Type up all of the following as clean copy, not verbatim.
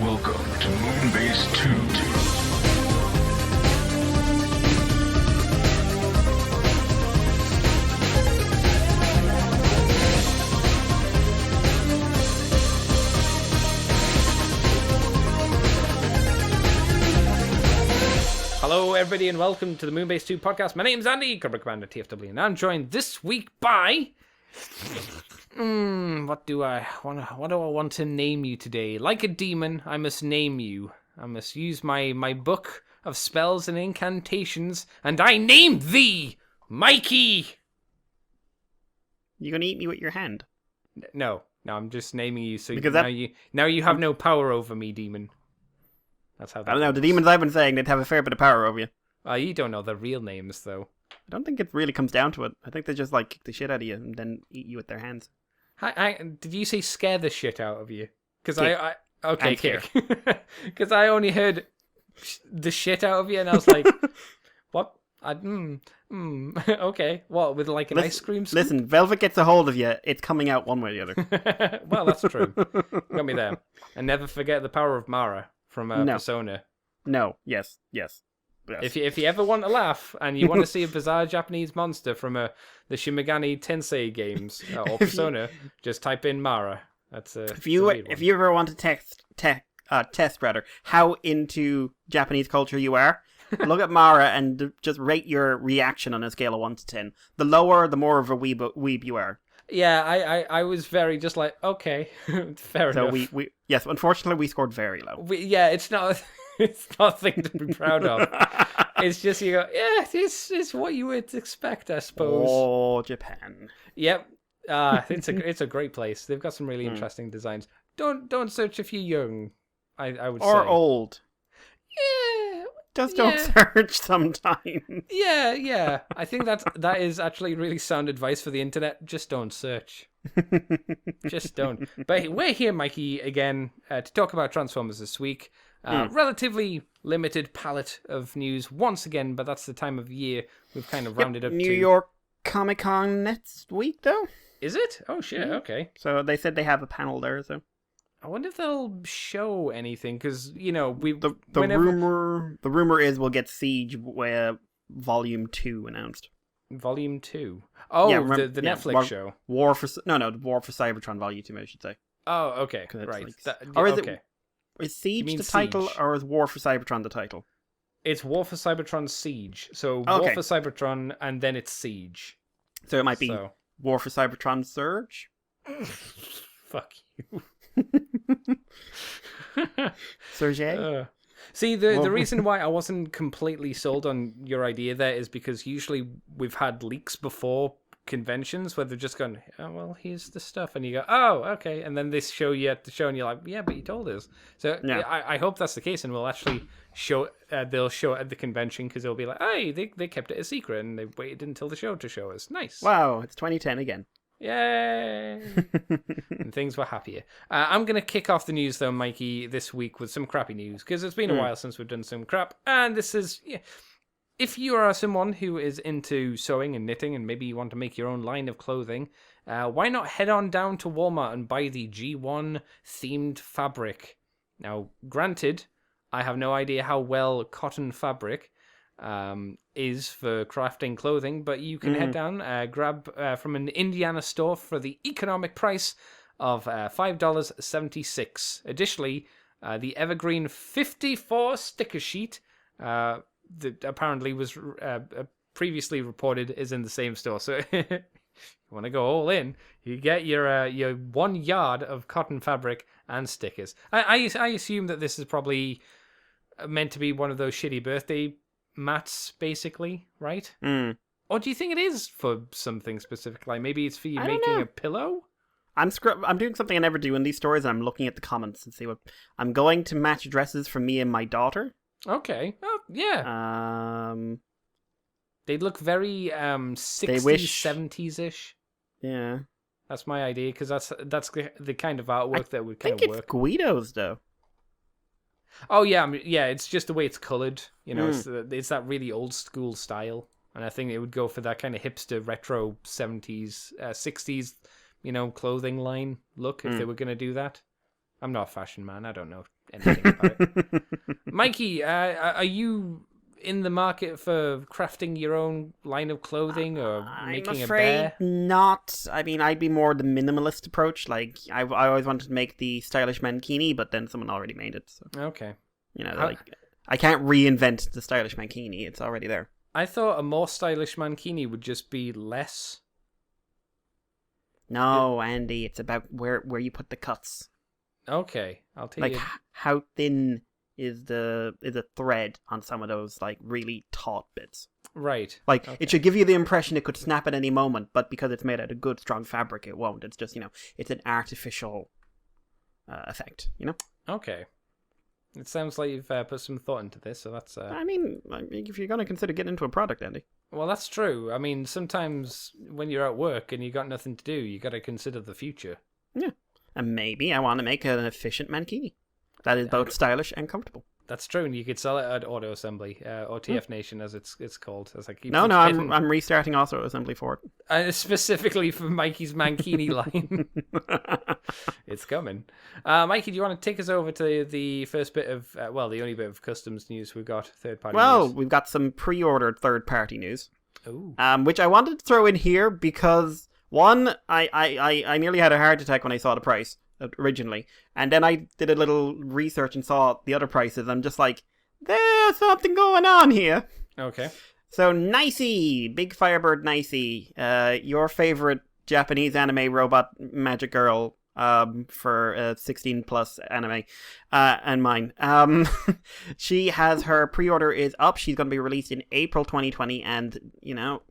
Welcome to Moonbase 2. Hello, everybody, and welcome to the Moonbase 2 podcast. My name's Andy, Cobra Commander TFW, and I'm joined this week by... What do I want to name you today? Like a demon, I must name you. I must use my book of spells and incantations, and I name thee Mikey! You gonna eat me with your hand? No, I'm just naming you, so Because now you have no power over me, demon. That's how that I don't know, works. the demons I've been saying, they'd have a fair bit of power over you. You don't know their real names, though. I don't think it really comes down to it. I think they just, kick the shit out of you and then eat you with their hands. Did you say scare the shit out of you? Because Okay, kick. Because I only heard the shit out of you, and I was like, what? Okay. What, with like an ice cream scoop? Listen, Velvet gets a hold of you, it's coming out one way or the other. Well, that's true. Got me there. And never forget the power of Mara from Persona. No, yes. If you ever want to laugh and you want to see a bizarre Japanese monster from the Shimigami Tensei games or Persona, just type in Mara. That's if you ever want to test how into Japanese culture you are, look at Mara and just rate your reaction on a scale of 1 to 10. The lower, the more of a weeb you are. Yeah, I was very just like, okay, fair enough. So yes, unfortunately we scored very low. It's not it's nothing to be proud of. It's just you go, yeah, it's what you would expect, I suppose. Oh, Japan. Yep. It's a great place. They've got some really interesting designs. Don't search if you're young, I would say. Or old. Yeah. Just don't search sometimes. Yeah. I think that is actually really sound advice for the internet. Just don't search. Just don't. But we're here, Mikey, again, to talk about Transformers this week. Relatively limited palette of news once again, but that's the time of year we've kind of rounded up to. New York Comic Con next week, though. Is it? Oh, shit, okay. So they said they have a panel there, so. I wonder if they'll show anything, because, the rumor is we'll get Siege Volume 2 announced. Volume 2? Oh, yeah, the Netflix show. War for Cybertron Volume 2, I should say. Oh, okay, right. Is Siege the title, Siege? Or is War for Cybertron the title? It's War for Cybertron Siege. So War for Cybertron, and then it's Siege. So it might be War for Cybertron Surge? Fuck you. Sergey? See, the reason why I wasn't completely sold on your idea there is because usually we've had leaks before conventions where they've just gone, oh, well, here's the stuff, and you go, oh, okay, and then they show you at the show, and you're like, yeah, but you told us. So yeah. I hope that's the case, and we'll actually show. They'll show it at the convention because they'll be like, hey, they kept it a secret, and they waited until the show to show us. Nice. Wow, it's 2010 again. Yay! And things were happier. I'm going to kick off the news, though, Mikey, this week with some crappy news, because it's been a while since we've done some crap, and this is... Yeah, if you are someone who is into sewing and knitting, and maybe you want to make your own line of clothing, why not head on down to Walmart and buy the G1 themed fabric? Now, granted, I have no idea how well cotton fabric is for crafting clothing, but you can head down, grab from an Indiana store for the economic price of $5.76. Additionally, the Evergreen 54 sticker sheet that apparently was previously reported is in the same store. So if you want to go all in, you get your 1 yard of cotton fabric and stickers. I assume that this is probably meant to be one of those shitty birthday mats, basically, right? Or do you think it is for something specific? Like maybe it's for you making a pillow? I'm doing something I never do in these stories, and I'm looking at the comments and see what... I'm going to match dresses for me and my daughter. Okay. Oh, yeah. They look very 60s, 70s-ish. Yeah. That's my idea, because that's the kind of artwork that would kind of work. I think it's Guido's, though. Oh, yeah. It's just the way it's coloured. It's that really old school style. And I think it would go for that kind of hipster, retro 70s, 60s, clothing line look if they were going to do that. I'm not a fashion man. I don't know anything about it. Mikey, are you in the market for crafting your own line of clothing or making I'm a afraid bear? not. I mean, I'd be more the minimalist approach. Like, I always wanted to make the stylish mankini, but then someone already made it. So, Okay. like, I can't reinvent the stylish mankini. It's already there. I thought a more stylish mankini would just be less. No, Andy, it's about where you put the cuts. Okay, I'll take Like, it. how thin is the thread on some of those, like, really taut bits. Right. Like, Okay. it should give you the impression it could snap at any moment, but because it's made out of good, strong fabric, it won't. It's just, it's an artificial effect, Okay. It sounds like you've put some thought into this, so that's... I mean, if you're going to consider getting into a product, Andy. Well, that's true. I mean, sometimes when you're at work and you got nothing to do, you got to consider the future. Yeah. And maybe I want to make an efficient mankini that is both stylish and comfortable. That's true, and you could sell it at Auto Assembly, or TF Nation as it's called. As I keep No, forgetting. I'm restarting Auto Assembly for it. Specifically for Mikey's Mankini line. It's coming. Mikey, do you want to take us over to the first bit of, the only bit of customs news we've got, third-party news? We've got some pre-ordered third-party news, Ooh. which I wanted to throw in here because, one, I nearly had a heart attack when I saw the price originally, and then I did a little research and saw the other prices. I'm just like, there's something going on here. Okay. So, Nicey, Big Firebird Nicey, your favorite Japanese anime robot magic girl for 16 plus anime, and mine. She has her pre-order is up. She's going to be released in April 2020, and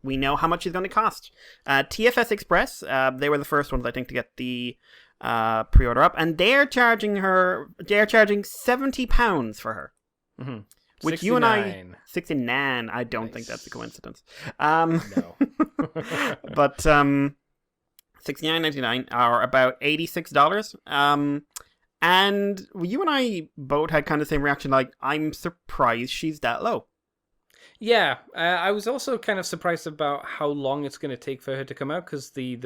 we know how much she's going to cost. TFS Express, they were the first ones I think to get the pre-order up, and they're charging £70 for her. Mm-hmm. Which 69. you and I 69. I don't think that's a coincidence. No. But $69.99 are about $86. And you and I both had kind of the same reaction. Like, I'm surprised she's that low. Yeah, I was also kind of surprised about how long it's going to take for her to come out, because the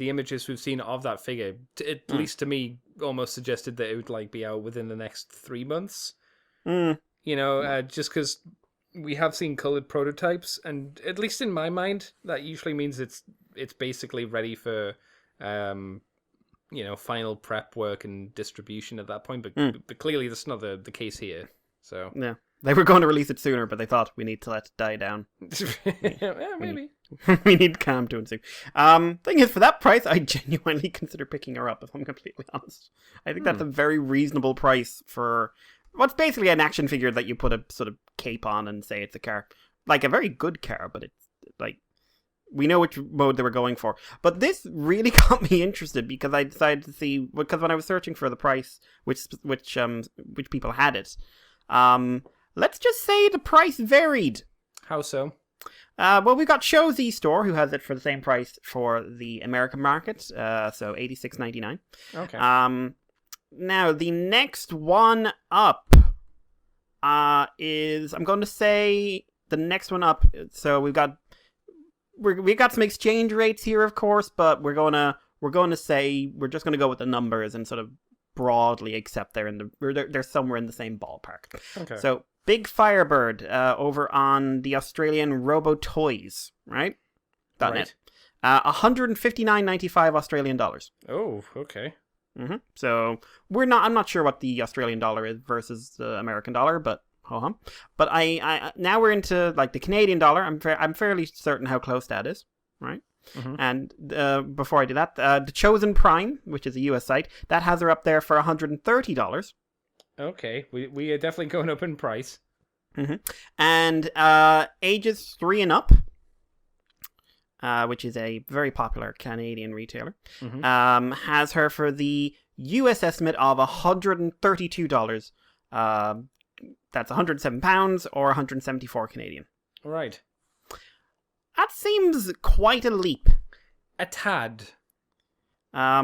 images we've seen of that figure, at least to me, almost suggested that it would be out within the next 3 months. Just because we have seen colored prototypes, and at least in my mind, that usually means it's basically ready for final prep work and distribution at that point. But clearly that's not the case here. So yeah. They were going to release it sooner, but they thought we need to let it die down. Maybe. We need calm to ensue. Thing is, for that price, I genuinely consider picking her up, if I'm completely honest. I think that's a very reasonable price for what's basically an action figure that you put a sort of cape on and say it's a car. Like, a very good car, but it's, like, we know which mode they were going for. But this really got me interested because I decided to see, because when I was searching for the price, which people had it, let's just say the price varied. How so? Well, we got Shozy Store, who has it for the same price for the American market, so $86.99. Okay. Now, the next one up is, I'm going to say, the next one up. So we've got some exchange rates here, of course, but we're going to say we're just going to go with the numbers and sort of broadly accept they're somewhere in the same ballpark. Okay. So Big Firebird over on the Australian Robo Toys, right? .net. $159.95 Australian dollars. Oh, okay. Mm-hmm. So I'm not sure what the Australian dollar is versus the American dollar, but ho-hum. But I now we're into like the Canadian dollar. I'm fairly certain how close that is, right? Mm-hmm. And before I do that, the Chosen Prime, which is a US site, that has her up there for $130. Okay, we are definitely going up in price. Mm-hmm. And ages 3 and up, which is a very popular Canadian retailer, has her for the US estimate of $132. That's £107 or 174 Canadian. Right. That seems quite a leap. A tad. I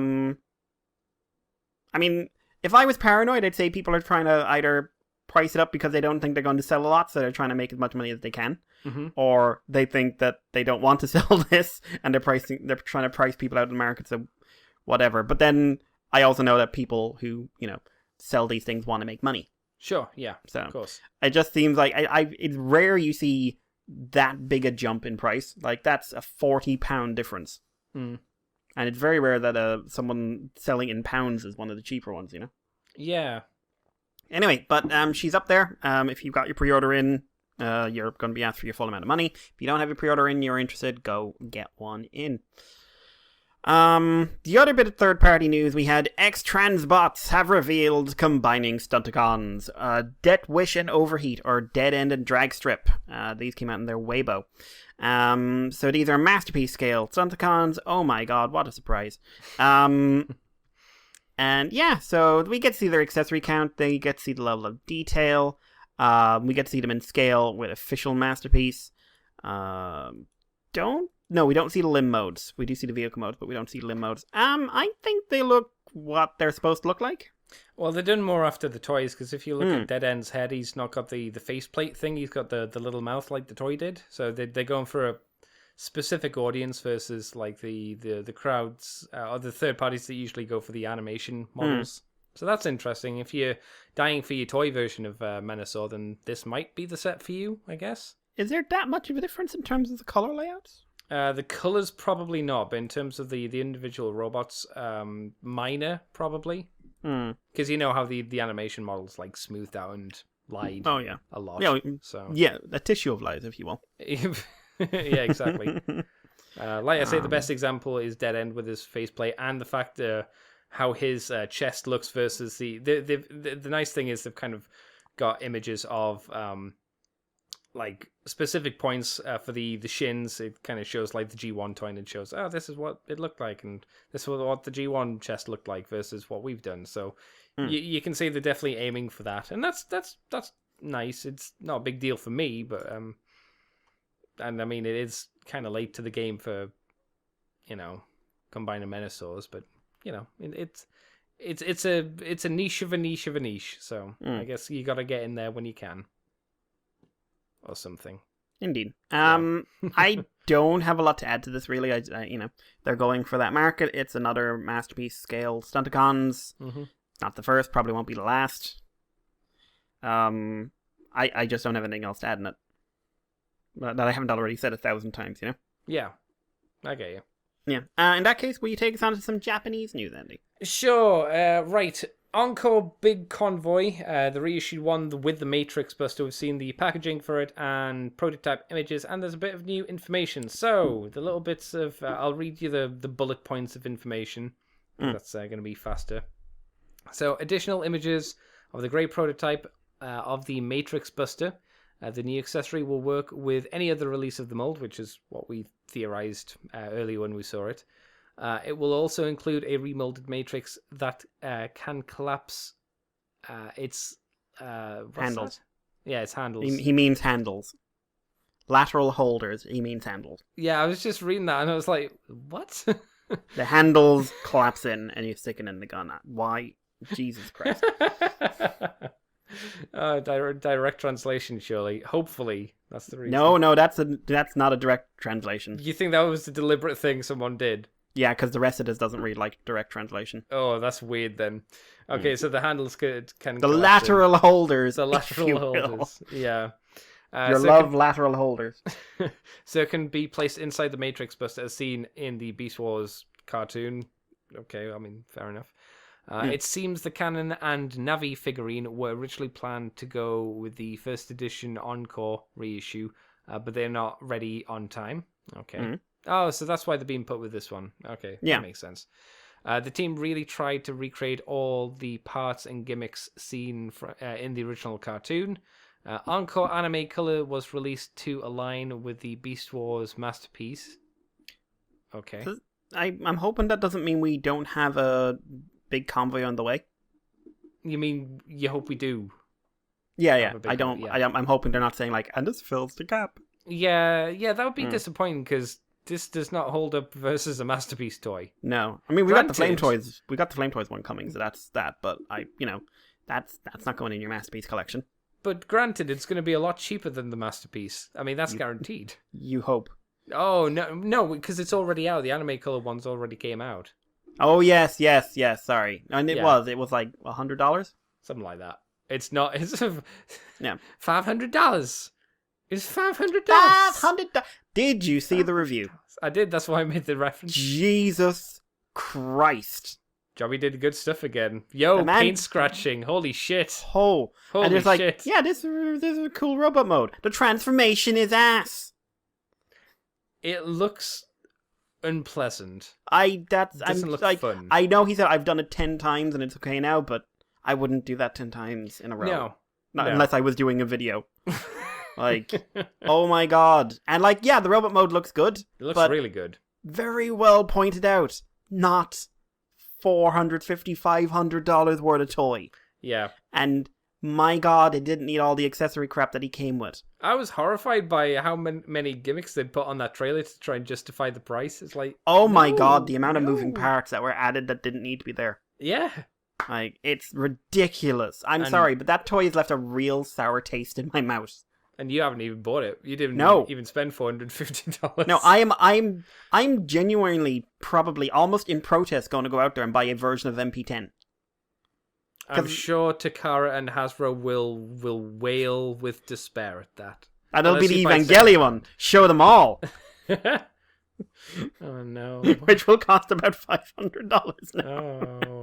mean, if I was paranoid, I'd say people are trying to either price it up because they don't think they're going to sell a lot, so they're trying to make as much money as they can, or they think that they don't want to sell this and they're trying to price people out of the market, so whatever. But then I also know that people who, sell these things want to make money. Sure, yeah, So of course. it just seems like it's rare you see that big a jump in price. Like, that's a £40 difference. Mm. And it's very rare that someone selling in pounds is one of the cheaper ones, Yeah. Anyway, but she's up there. If you've got your pre-order in, you're going to be asked for your full amount of money. If you don't have your pre-order in, you're interested, go get one in. The other bit of third-party news, we had X-Transbots have revealed combining Stunticons, Death Wish and Overheat, or Dead End and Drag Strip. These came out in their Weibo. So these are Masterpiece scale Stunticons. Oh my god, what a surprise. And yeah, so we get to see their accessory count, they get to see the level of detail, we get to see them in scale with official Masterpiece. No, we don't see the limb modes. We do see the vehicle modes, but we don't see limb modes. I think they look what they're supposed to look like. Well, they're doing more after the toys, because if you look at Dead End's head, he's not got the faceplate thing. He's got the little mouth like the toy did. So they're going for a specific audience versus like the crowds or the third parties that usually go for the animation models. So that's interesting. If you're dying for your toy version of Menasor, then this might be the set for you, I guess. Is there that much of a difference in terms of the color layouts? The colors probably not, but in terms of the individual robots, minor probably. Because you know how the animation models like smoothed out and lied a lot. Yeah, a tissue of lies, if you will. Yeah, exactly. Like I say, the best example is Dead End with his faceplate and the fact how his chest looks versus the nice thing is they've kind of got images of like specific points for the shins. It kind of shows like the G1 toy and it shows, oh, this is what it looked like and this is what the G1 chest looked like versus what we've done. So you can see they're definitely aiming for that, and that's nice. It's not a big deal for me, but and I mean it is kind of late to the game for combining Menasors, but it's a niche of a niche of a niche. So I guess you got to get in there when you can. Or something. Indeed. I don't have a lot to add to this, really. I they're going for that market. It's another Masterpiece scale Stunticons. Not the first, probably won't be the last. I just don't have anything else to add in it that I haven't already said 1,000 times. Yeah, I get you. Yeah. In that case, will you take us on to some Japanese news, Andy? Sure. Right. Encore Big Convoy, the reissued one with the Matrix Buster. We've seen the packaging for it and prototype images, and there's a bit of new information. So, the little bits of... I'll read you the bullet points of information. That's going to be faster. So, additional images of the grey prototype of the Matrix Buster. The new accessory will work with any other release of the mold, which is what we theorized earlier when we saw it. It will also include a remolded Matrix that can collapse its handles. That? Yeah, its handles. He means handles. Lateral holders, he means handles. Yeah, I was just reading that and I was like, what? The handles collapse in and you stick it in the gun. Why? Jesus Christ. Direct translation, surely. Hopefully, that's the reason. No, that's not a direct translation. You think that was a deliberate thing someone did? Yeah, because the rest of this doesn't read like direct translation. Oh, that's weird then. Okay, so the handles can the lateral holders. The lateral holders. Yeah. Lateral holders. So it can be placed inside the Matrix Buster as seen in the Beast Wars cartoon. Okay, I mean, fair enough. It seems the Cannon and Navi figurine were originally planned to go with the first edition Encore reissue, but they're not ready on time. Okay. Oh, so that's why they're being put with this one. Okay, that makes sense. The team really tried to recreate all the parts and gimmicks seen in the original cartoon. Encore anime color was released to align with the Beast Wars masterpiece. Okay. So I'm hoping that doesn't mean we don't have a big convoy on the way. You mean you hope we do? Yeah. I don't. Yeah. I'm hoping they're not saying like, and this fills the gap. Yeah, that would be disappointing because this does not hold up versus a masterpiece toy. No, I mean we got the Flame Toys. We got the Flame Toys one coming, so that's that. But that's not going in your masterpiece collection. But granted, it's going to be a lot cheaper than the masterpiece. I mean, that's guaranteed. You hope. Oh no, because it's already out. The anime color ones already came out. Oh, yes. Sorry. And it Yeah. was like $100? Something like that. It's not. It's Yeah. $500. It's $500. $500. Did you see the review? I did. That's why I made the reference. Jesus Christ. Johnny did good stuff again. Yo, paint scratching. Holy shit. Oh. Holy and it's like, shit. yeah, this is a cool robot mode. The transformation is ass. It looks unpleasant. Doesn't look like, fun. I know he said I've done it 10 times and it's okay now, but I wouldn't do that 10 times in a row. No. Not unless I was doing a video. Like, oh my god. And like, yeah, the robot mode looks good. It looks but really good. very well pointed out. Not $450, $500 worth of toy. Yeah. And my god, it didn't need all the accessory crap that he came with. I was horrified by how many gimmicks they put on that trailer to try and justify the price. It's like, Oh my no, god, the amount of moving no. parts that were added that didn't need to be there. Yeah. Like, it's ridiculous. I'm And- sorry, but that toy has left a real sour taste in my mouth. And you haven't even bought it. You didn't No. even spend $450. No, I'm genuinely probably almost in protest going to go out there and buy a version of MP10. I'm sure Takara and Hasbro will wail with despair at that. And it'll be Unless the you buy Evangelion one. Show them all. Oh no. Which will cost about $500 now. Oh.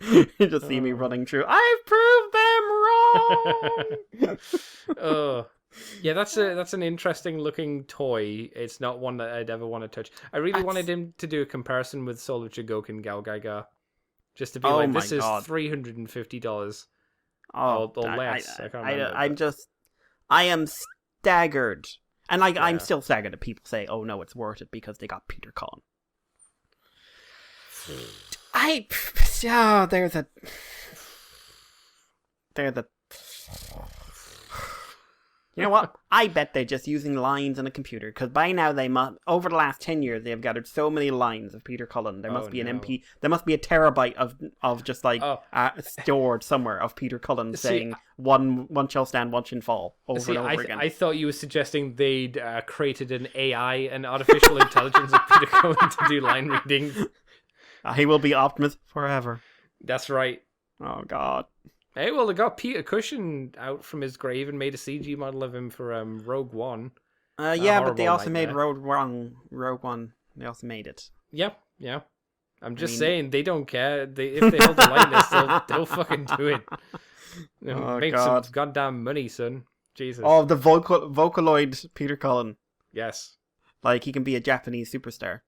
You just see me running through. I've proved them wrong. Oh. Yeah, that's an interesting looking toy. It's not one that I'd ever want to touch. I really wanted him to do a comparison with Soul of Chogokin Gal Gaga. Just to be like, this is $350. Oh, or less. I can't remember. I am staggered. And like, I'm Yeah. still staggered that people say, oh no, it's worth it because they got Peter Cullen. There's a You know what? I bet they're just using lines on a computer, because by now over the last 10 years, they have gathered so many lines of Peter Cullen. There must be an MP, there must be a terabyte of just like stored somewhere of Peter Cullen saying one shall stand, one shall fall over and over again. I thought you were suggesting they'd created an AI, an artificial intelligence of Peter Cullen to do line readings. He will be Optimus forever. That's right. Oh God. Hey, well, they got Peter Cushing out from his grave and made a CG model of him for Rogue One. Yeah, but they horrible also made nightmare. Rogue One. They also made it. Yeah. I'm just saying, they don't care. If they hold the likeness, they'll fucking do it. Make some goddamn money, son. Jesus. Oh, the Vocaloid Peter Cullen. Yes. Like, he can be a Japanese superstar.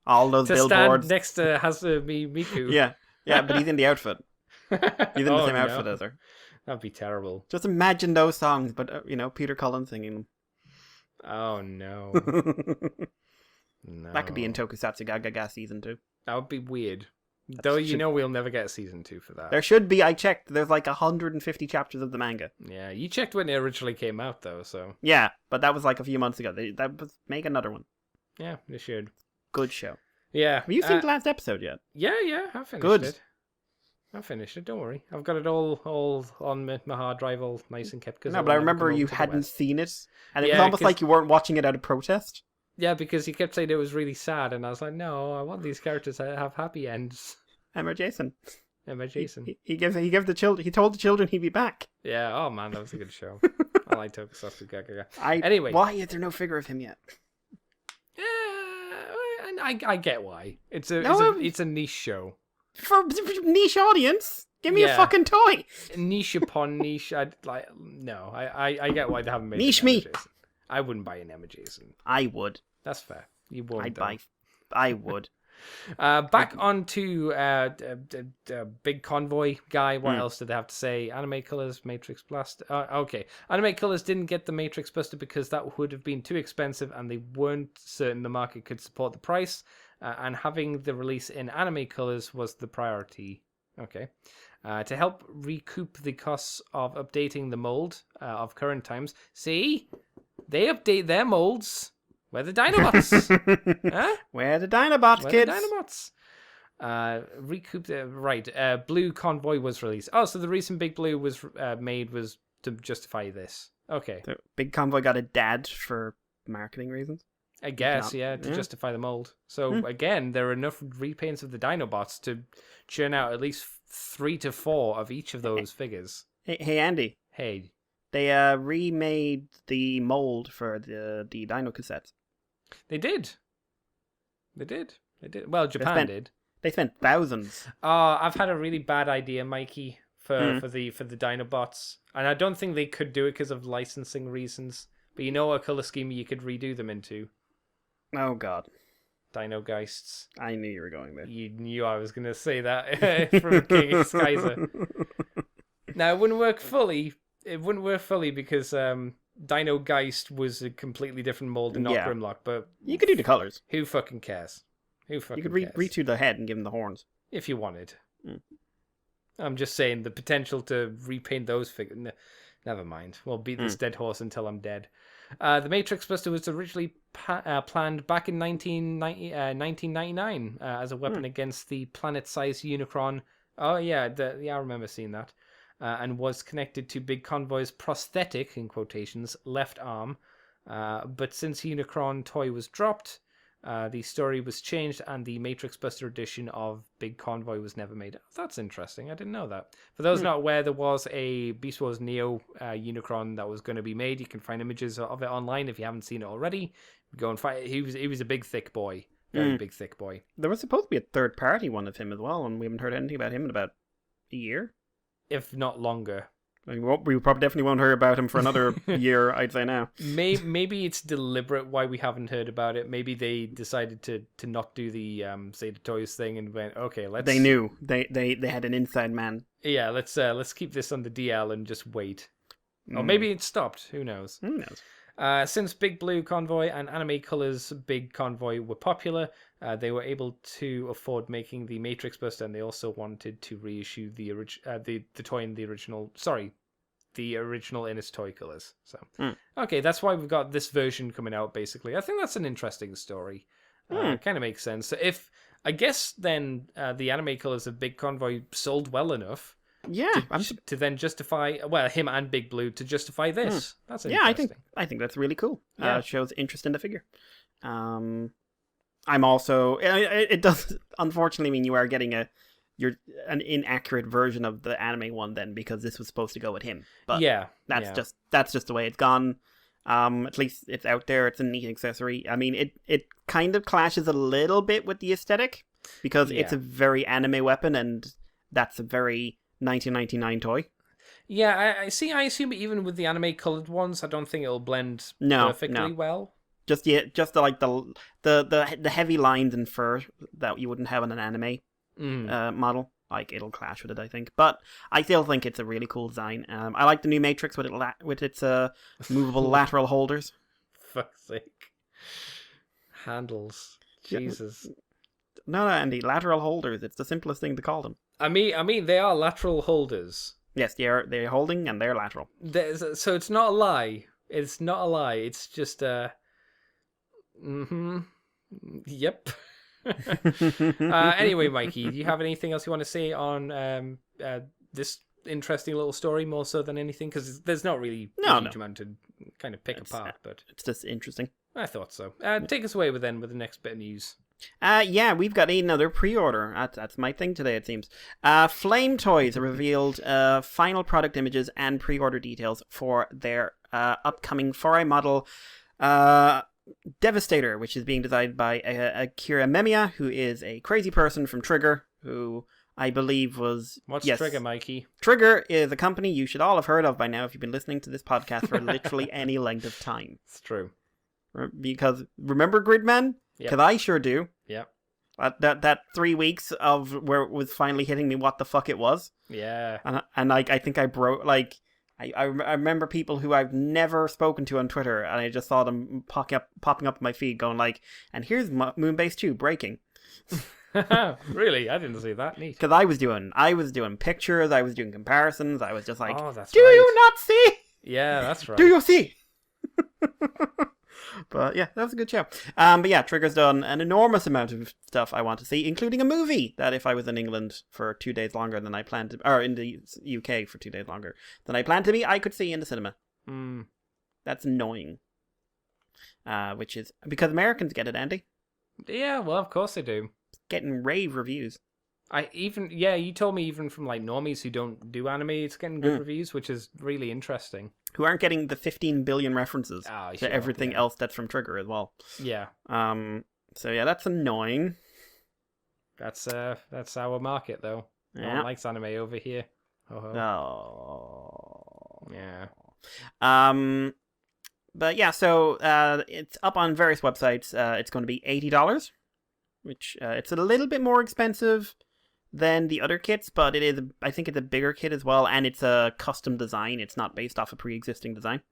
All those to billboards. Stand next to Miku. Yeah, but he's in the outfit. He's in the same outfit as her. That'd be terrible. Just imagine those songs, but, Peter Cullen singing them. Oh, no. No. That could be in Tokusatsu Gagaga Season 2. That would be weird. Though we'll never get Season 2 for that. There should be, I checked, there's like 150 chapters of the manga. Yeah, you checked when it originally came out, though, so... Yeah, but that was like a few months ago. Make another one. Yeah, they should. Good show. Yeah. Have you seen the last episode yet? Yeah, I finished Good. it. I finished it, don't worry. I've got it all on my hard drive, all nice and kept. No, but I remember you hadn't seen it, and it was almost like you weren't watching it out of protest. Yeah, because he kept saying it was really sad, and I was like, no, I want these characters to have happy ends. Emma Jason. He told the children he'd be back. Yeah, oh man, that was a good show. I like Tokusatsu Gagaga. Anyway. Why is there no figure of him yet? Yeah, I get why. It's a niche show. For niche audience? Give me a fucking toy. Niche upon niche. I get why they haven't made niche an Emma me. Jason. I wouldn't buy an Emma Jason. I would. That's fair. You wouldn't. I would. Back onto Big Convoy guy. What else did they have to say? Anime Colors, Matrix Blast. Okay. Anime Colors didn't get the Matrix Buster because that would have been too expensive and they weren't certain the market could support the price. And having the release in Anime Colors was the priority. Okay. To help recoup the costs of updating the mold of current times. See? They update their molds. Where the Dinobots? Huh? Where the Dinobots, Where kids? The Dinobots. Recoup the... Right. Blue Convoy was released. Oh, so the reason Big Blue was made was to justify this. Okay. The Big Convoy got a dad for marketing reasons. I guess, You cannot- to justify the mold. So again, there are enough repaints of the Dinobots to churn out at least 3 to 4 of each of those figures. Hey, Andy. Hey, They remade the mold for the Dino cassettes. they did. Well, Japan did. They spent thousands. I've had a really bad idea, Mikey, for the Dinobots, and I don't think they could do it because of licensing reasons. But you know what color scheme you could redo them into? Oh God, Dino Geists. I knew you were going there. You knew I was going to say that from King of Skyzer. Now it wouldn't work fully. It wouldn't work fully because Dino Geist was a completely different mold and not Grimlock. But you could do the colors. Who fucking cares? Who fucking You could cares? redo the head and give him the horns. If you wanted. I'm just saying the potential to repaint those figures. Never mind. We'll beat this dead horse until I'm dead. The Matrix Buster was originally planned back in 1999 as a weapon against the planet-sized Unicron. Oh yeah, I remember seeing that. And was connected to Big Convoy's prosthetic, in quotations, left arm. But since Unicron toy was dropped, the story was changed and the Matrix Buster edition of Big Convoy was never made. That's interesting. I didn't know that. For those not aware, there was a Beast Wars Neo Unicron that was going to be made. You can find images of it online if you haven't seen it already. Go and find it. He was a big, thick boy. Very big, thick boy. There was supposed to be a third-party one of him as well, and we haven't heard anything about him in about a year. If not longer. I mean, we probably definitely won't hear about him for another year, I'd say now. Maybe it's deliberate why we haven't heard about it. Maybe they decided to not do the Zeta Toys thing and went, okay, let's... They knew. They had an inside man. Yeah, let's keep this on the DL and just wait. Or maybe it stopped. Who knows? Who knows? Since Big Blue Convoy and Anime Colors Big Convoy were popular, they were able to afford making the Matrix Buster, and they also wanted to reissue the toy in the original. Sorry, the original in its toy colors. So okay, that's why we've got this version coming out. Basically, I think that's an interesting story. Kind of makes sense. So if I guess then the Anime Colors of Big Convoy sold well enough. Yeah, to then justify him and Big Blue to justify this. That's interesting. I think that's really cool. Yeah. Shows interest in the figure. I'm also it does unfortunately mean you are getting an inaccurate version of the anime one then, because this was supposed to go with him. But that's just the way it's gone. At least it's out there. It's a neat accessory. I mean, it kind of clashes a little bit with the aesthetic because it's a very anime weapon, and that's a very 1999 toy. Yeah, I see. I assume even with the anime colored ones, I don't think it'll blend perfectly well. Just the heavy lines and fur that you wouldn't have on an anime model. Like, it'll clash with it, I think. But I still think it's a really cool design. I like the new Matrix with its movable lateral holders. Fuck's sake. Handles. Jesus. No, Andy, lateral holders. It's the simplest thing to call them. I mean, they are lateral holders. Yes, they're holding and they're lateral. So it's not a lie. It's not a lie. It's just Yep. Anyway, Mikey, do you have anything else you want to say on this interesting little story more so than anything? Because there's not really a huge amount to kind of pick apart, but it's just interesting. I thought so. Take us away with the next bit of news. We've got another pre-order. That's my thing today, it seems. Flame Toys revealed final product images and pre-order details for their upcoming 4i model Devastator, which is being designed by Akira Memiya, who is a crazy person from Trigger, who I believe was... What's Trigger, Mikey? Trigger is a company you should all have heard of by now if you've been listening to this podcast for literally any length of time. It's true. Because, remember Gridman? Yep. Because I sure do. Yeah. That 3 weeks of where it was finally hitting me what the fuck it was. Yeah. And I think I broke, I remember people who I've never spoken to on Twitter, and I just saw them popping up on my feed going and here's Moonbase 2 breaking. Really? I didn't see that. Neat. Because I was doing pictures, I was doing comparisons, I was just like, oh, that's do right. you not see? Yeah, that's right. Do you see? But yeah, that was a good show. But yeah, Trigger's done an enormous amount of stuff I want to see, including a movie that if I was in England for 2 days longer than I planned to, or in the UK for 2 days longer than I planned to be, I could see in the cinema. That's annoying. which is because Americans get it, Andy. Yeah, well, of course they do. Getting rave reviews. You told me even from like normies who don't do anime, it's getting good reviews, which is really interesting. Who aren't getting the 15 billion references Oh, to sure, everything yeah. else that's from Trigger as well. Yeah, So yeah, that's annoying. that's our market though. No Yeah. one likes anime over here. Oh. Yeah. But yeah, so it's up on various websites. It's going to be $80, which it's a little bit more expensive than the other kits, but it is. I think it's a bigger kit as well, and it's a custom design. It's not based off a pre-existing design,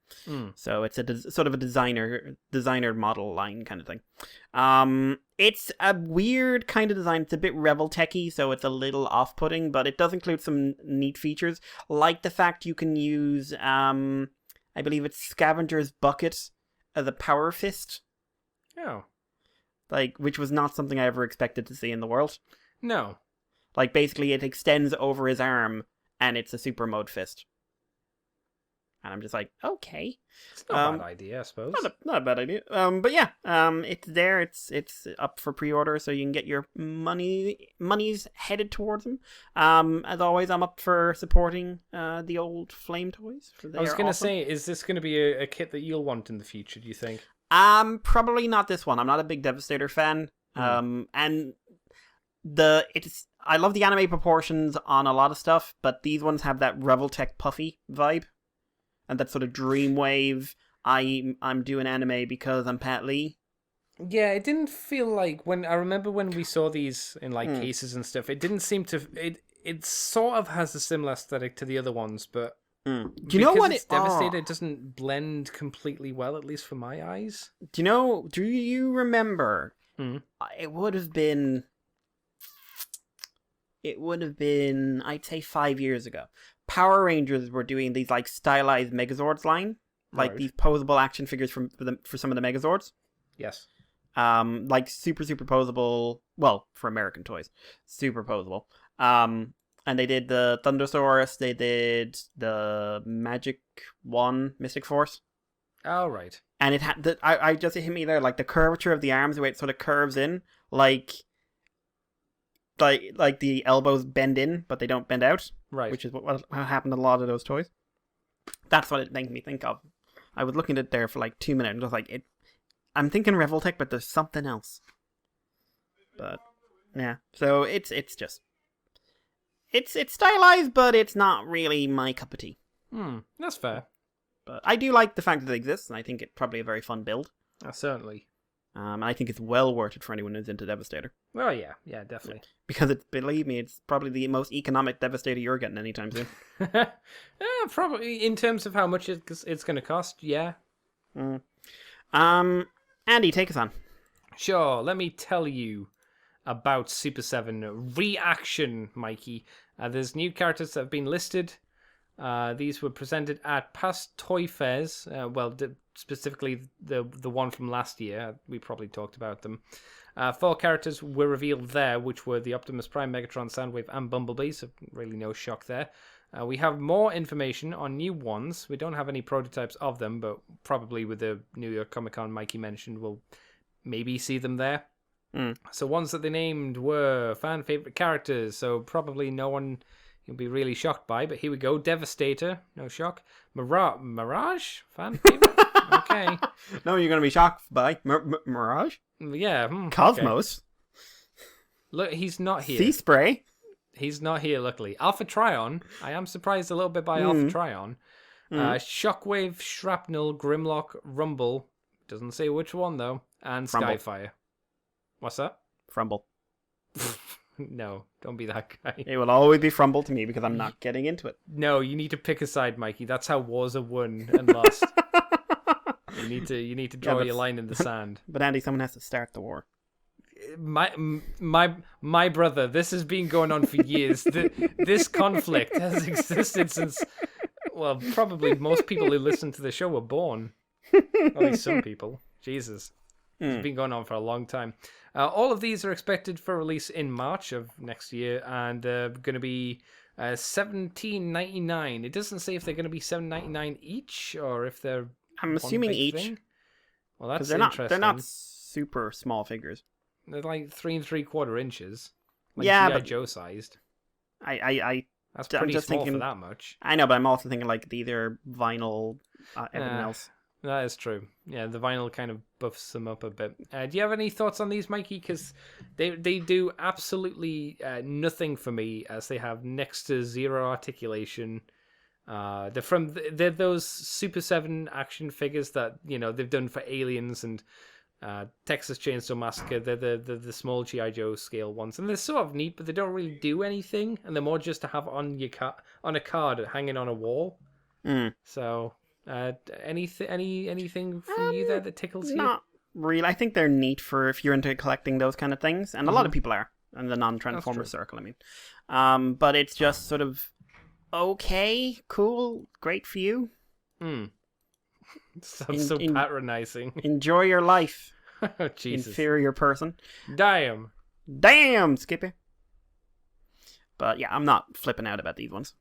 so it's a sort of a designer model line kind of thing. It's a weird kind of design. It's a bit Revel techy, so it's a little off-putting, but it does include some neat features, like the fact you can use I believe it's Scavenger's Bucket as a power fist. Oh. Which was not something I ever expected to see in the world. No. Like, basically, it extends over his arm, and it's a super mode fist. And I'm just like, okay. It's not a bad idea, I suppose. Not a bad idea. But yeah, it's there. It's up for pre-order, so you can get your money's headed towards them. As always, I'm up for supporting the old Flame toys. I was going to say, is this going to be a kit that you'll want in the future, do you think? Probably not this one. I'm not a big Devastator fan. And I love the anime proportions on a lot of stuff, but these ones have that Reveltech puffy vibe. And that sort of dreamwave, I'm doing anime because I'm Pat Lee. Yeah, it didn't feel like I remember when we saw these in like cases and stuff, it didn't seem to, it sort of has a similar aesthetic to the other ones, but do you know what it's Devastator, it doesn't blend completely well, at least for my eyes. Do you remember? It would have been, I'd say 5 years ago. Power Rangers were doing these like stylized Megazords line, like these posable action figures for some of the Megazords. Yes. Like super posable. Well, for American toys, super posable. And they did the Thundersaurus. They did the Magic One Mystic Force. Oh right. And it had I just, it hit me there, like the curvature of the arms, the way it sort of curves in, like the elbows bend in, but they don't bend out. Right. Which is what happened to a lot of those toys. That's what it made me think of. I was looking at it there for like 2 minutes and just like, I'm thinking Reveltech, but there's something else. But yeah, so it's stylized, but it's not really my cup of tea. That's fair. But I do like the fact that it exists, and I think it's probably a very fun build. Certainly. And I think it's well worth it for anyone who's into Devastator. Oh yeah, definitely. Because believe me, it's probably the most economic Devastator you're getting anytime soon. Probably in terms of how much it's going to cost. Yeah. Andy, take us on. Sure. Let me tell you about Super 7 Reaction, Mikey. There's new characters that have been listed. These were presented at past toy fairs. Specifically the one from last year. We probably talked about them. 4 characters were revealed there, which were the Optimus Prime, Megatron, Soundwave, and Bumblebee, so really no shock there. We have more information on new ones. We don't have any prototypes of them, but probably with the New York Comic Con Mikey mentioned, we'll maybe see them there. So ones that they named were fan favorite characters, so probably no one you'll be really shocked by, but here we go. Devastator, no shock. Mirage? Fan favorite? Okay. No, you're going to be shocked by Mirage? Yeah. Cosmos? Okay. Look, he's not here. Sea Spray? He's not here, luckily. Alpha Trion. I am surprised a little bit by Alpha Trion. Shockwave, Shrapnel, Grimlock, Rumble. Doesn't say which one, though. And Frumble. Skyfire. What's that? Frumble. No, don't be that guy. It will always be Frumble to me because I'm not getting into it. No, you need to pick a side, Mikey. That's how wars are won and lost. You need to draw your line in the sand. But Andy, someone has to start the war. My brother, this has been going on for years. This conflict has existed since, well, probably most people who listen to the show were born. At least some people. Jesus. It's been going on for a long time. All of these are expected for release in March of next year, and going to be $17.99. It doesn't say if they're going to be $7.99 each, or if they're. I'm assuming each. Thing. Well, that's they're interesting. not super small figures. They're like 3 3/4 inches. Like Yeah, G.I. but Joe sized. That's I'm pretty just small thinking, for that much. I know, but I'm also thinking like these are vinyl, everything else. That is true. Yeah, the vinyl kind of buffs them up a bit. Do you have any thoughts on these, Mikey? Because they do absolutely nothing for me, as they have next to zero articulation. They're those Super 7 action figures that they've done for Aliens and Texas Chainsaw Massacre. They're the small G.I. Joe scale ones, and they're sort of neat, but they don't really do anything, and they're more just to have on a card hanging on a wall. So, anything from you there that tickles you? Not really. I think they're neat for if you're into collecting those kind of things, and a lot of people are in the non-Transformer circle. I mean, but it's just sort of okay, cool, great for you. Sounds so patronizing. Enjoy your life. Oh, Jesus. Inferior person. Damn, Skippy. But yeah, I'm not flipping out about these ones.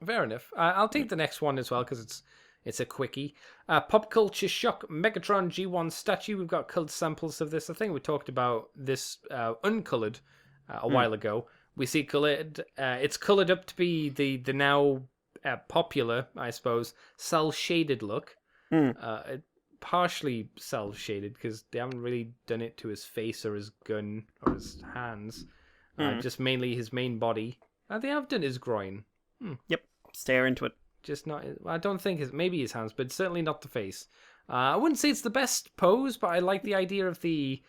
Fair enough. I'll take the next one as well because it's a quickie. Pop Culture Shock Megatron G1 statue. We've got colored samples of this. I think we talked about this uncolored a while ago. We see colored. It's colored up to be the now popular, I suppose, cell shaded look. Partially cell shaded because they haven't really done it to his face or his gun or his hands. Just mainly his main body. They have done his groin. Yep, stare into it. Just not. I don't think maybe his hands, but certainly not the face. I wouldn't say it's the best pose, but I like the idea of the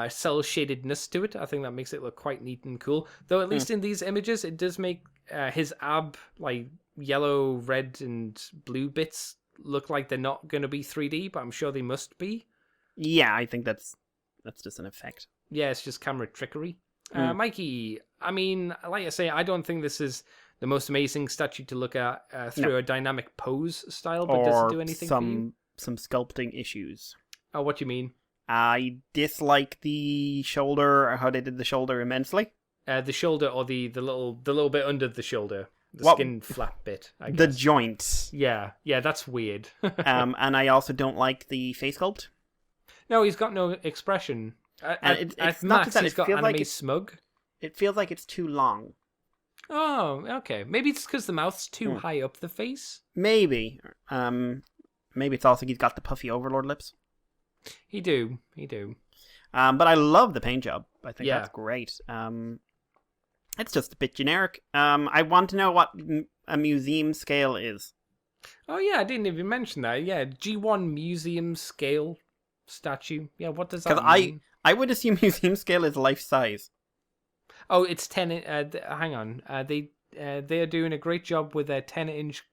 cell shadedness to it. I think that makes it look quite neat and cool. Though at least in these images, it does make his ab like yellow, red, and blue bits look like they're not going to be 3D, but I'm sure they must be. Yeah, I think that's just an effect. Yeah, it's just camera trickery. Mikey, I mean, like I say, I don't think this is the most amazing statue to look at through a dynamic pose style, but does it do anything for you? Some sculpting issues. Oh, what do you mean? I dislike the shoulder, how they did the shoulder immensely. The shoulder, or the little bit under the shoulder, the skin flap bit. I guess. The joints. Yeah, that's weird. And I also don't like the face sculpt. No, he's got no expression. It's not just that, he's got feels anime like it's smug. It feels like it's too long. Oh, okay. Maybe it's because the mouth's too high up the face. Maybe. Maybe it's also he's got the puffy overlord lips. He do. But I love the paint job. I think that's great. It's just a bit generic. I want to know what a museum scale is. Oh yeah, I didn't even mention that. Yeah, G1 museum scale statue. Yeah, what does that mean? I would assume museum scale is life size. Oh, it's 10. Hang on. They are doing a great job with their 10-inch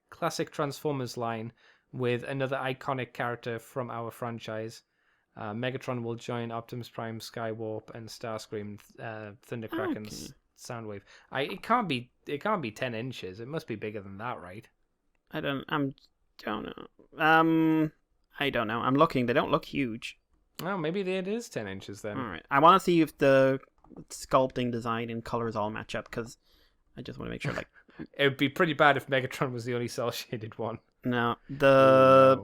classic Transformers line with another iconic character from our franchise. Megatron will join Optimus Prime, Skywarp, and Starscream, Thundercrack, and Soundwave. It can't be 10 inches. It must be bigger than that, right? I don't know. I don't know. I'm looking. They don't look huge. Oh, maybe it is 10 inches then. All right. I want to see if the sculpting, design, and colors all match up because I just want to make sure. Like, it would be pretty bad if Megatron was the only cell shaded one. No, the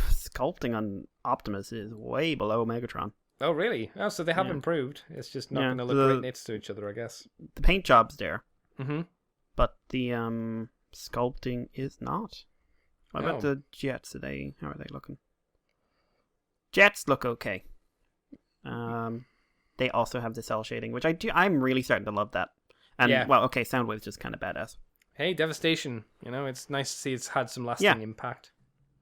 sculpting on Optimus is way below Megatron. Oh, really? Oh, so they have improved. It's just not going to look great next to each other, I guess. The paint job's there, but the sculpting is not. What about the jets? How are they looking? Jets look okay. They also have the cell shading, which I'm really starting to love that. And Soundwave's just kind of badass. Hey, Devastation. It's nice to see it's had some lasting impact.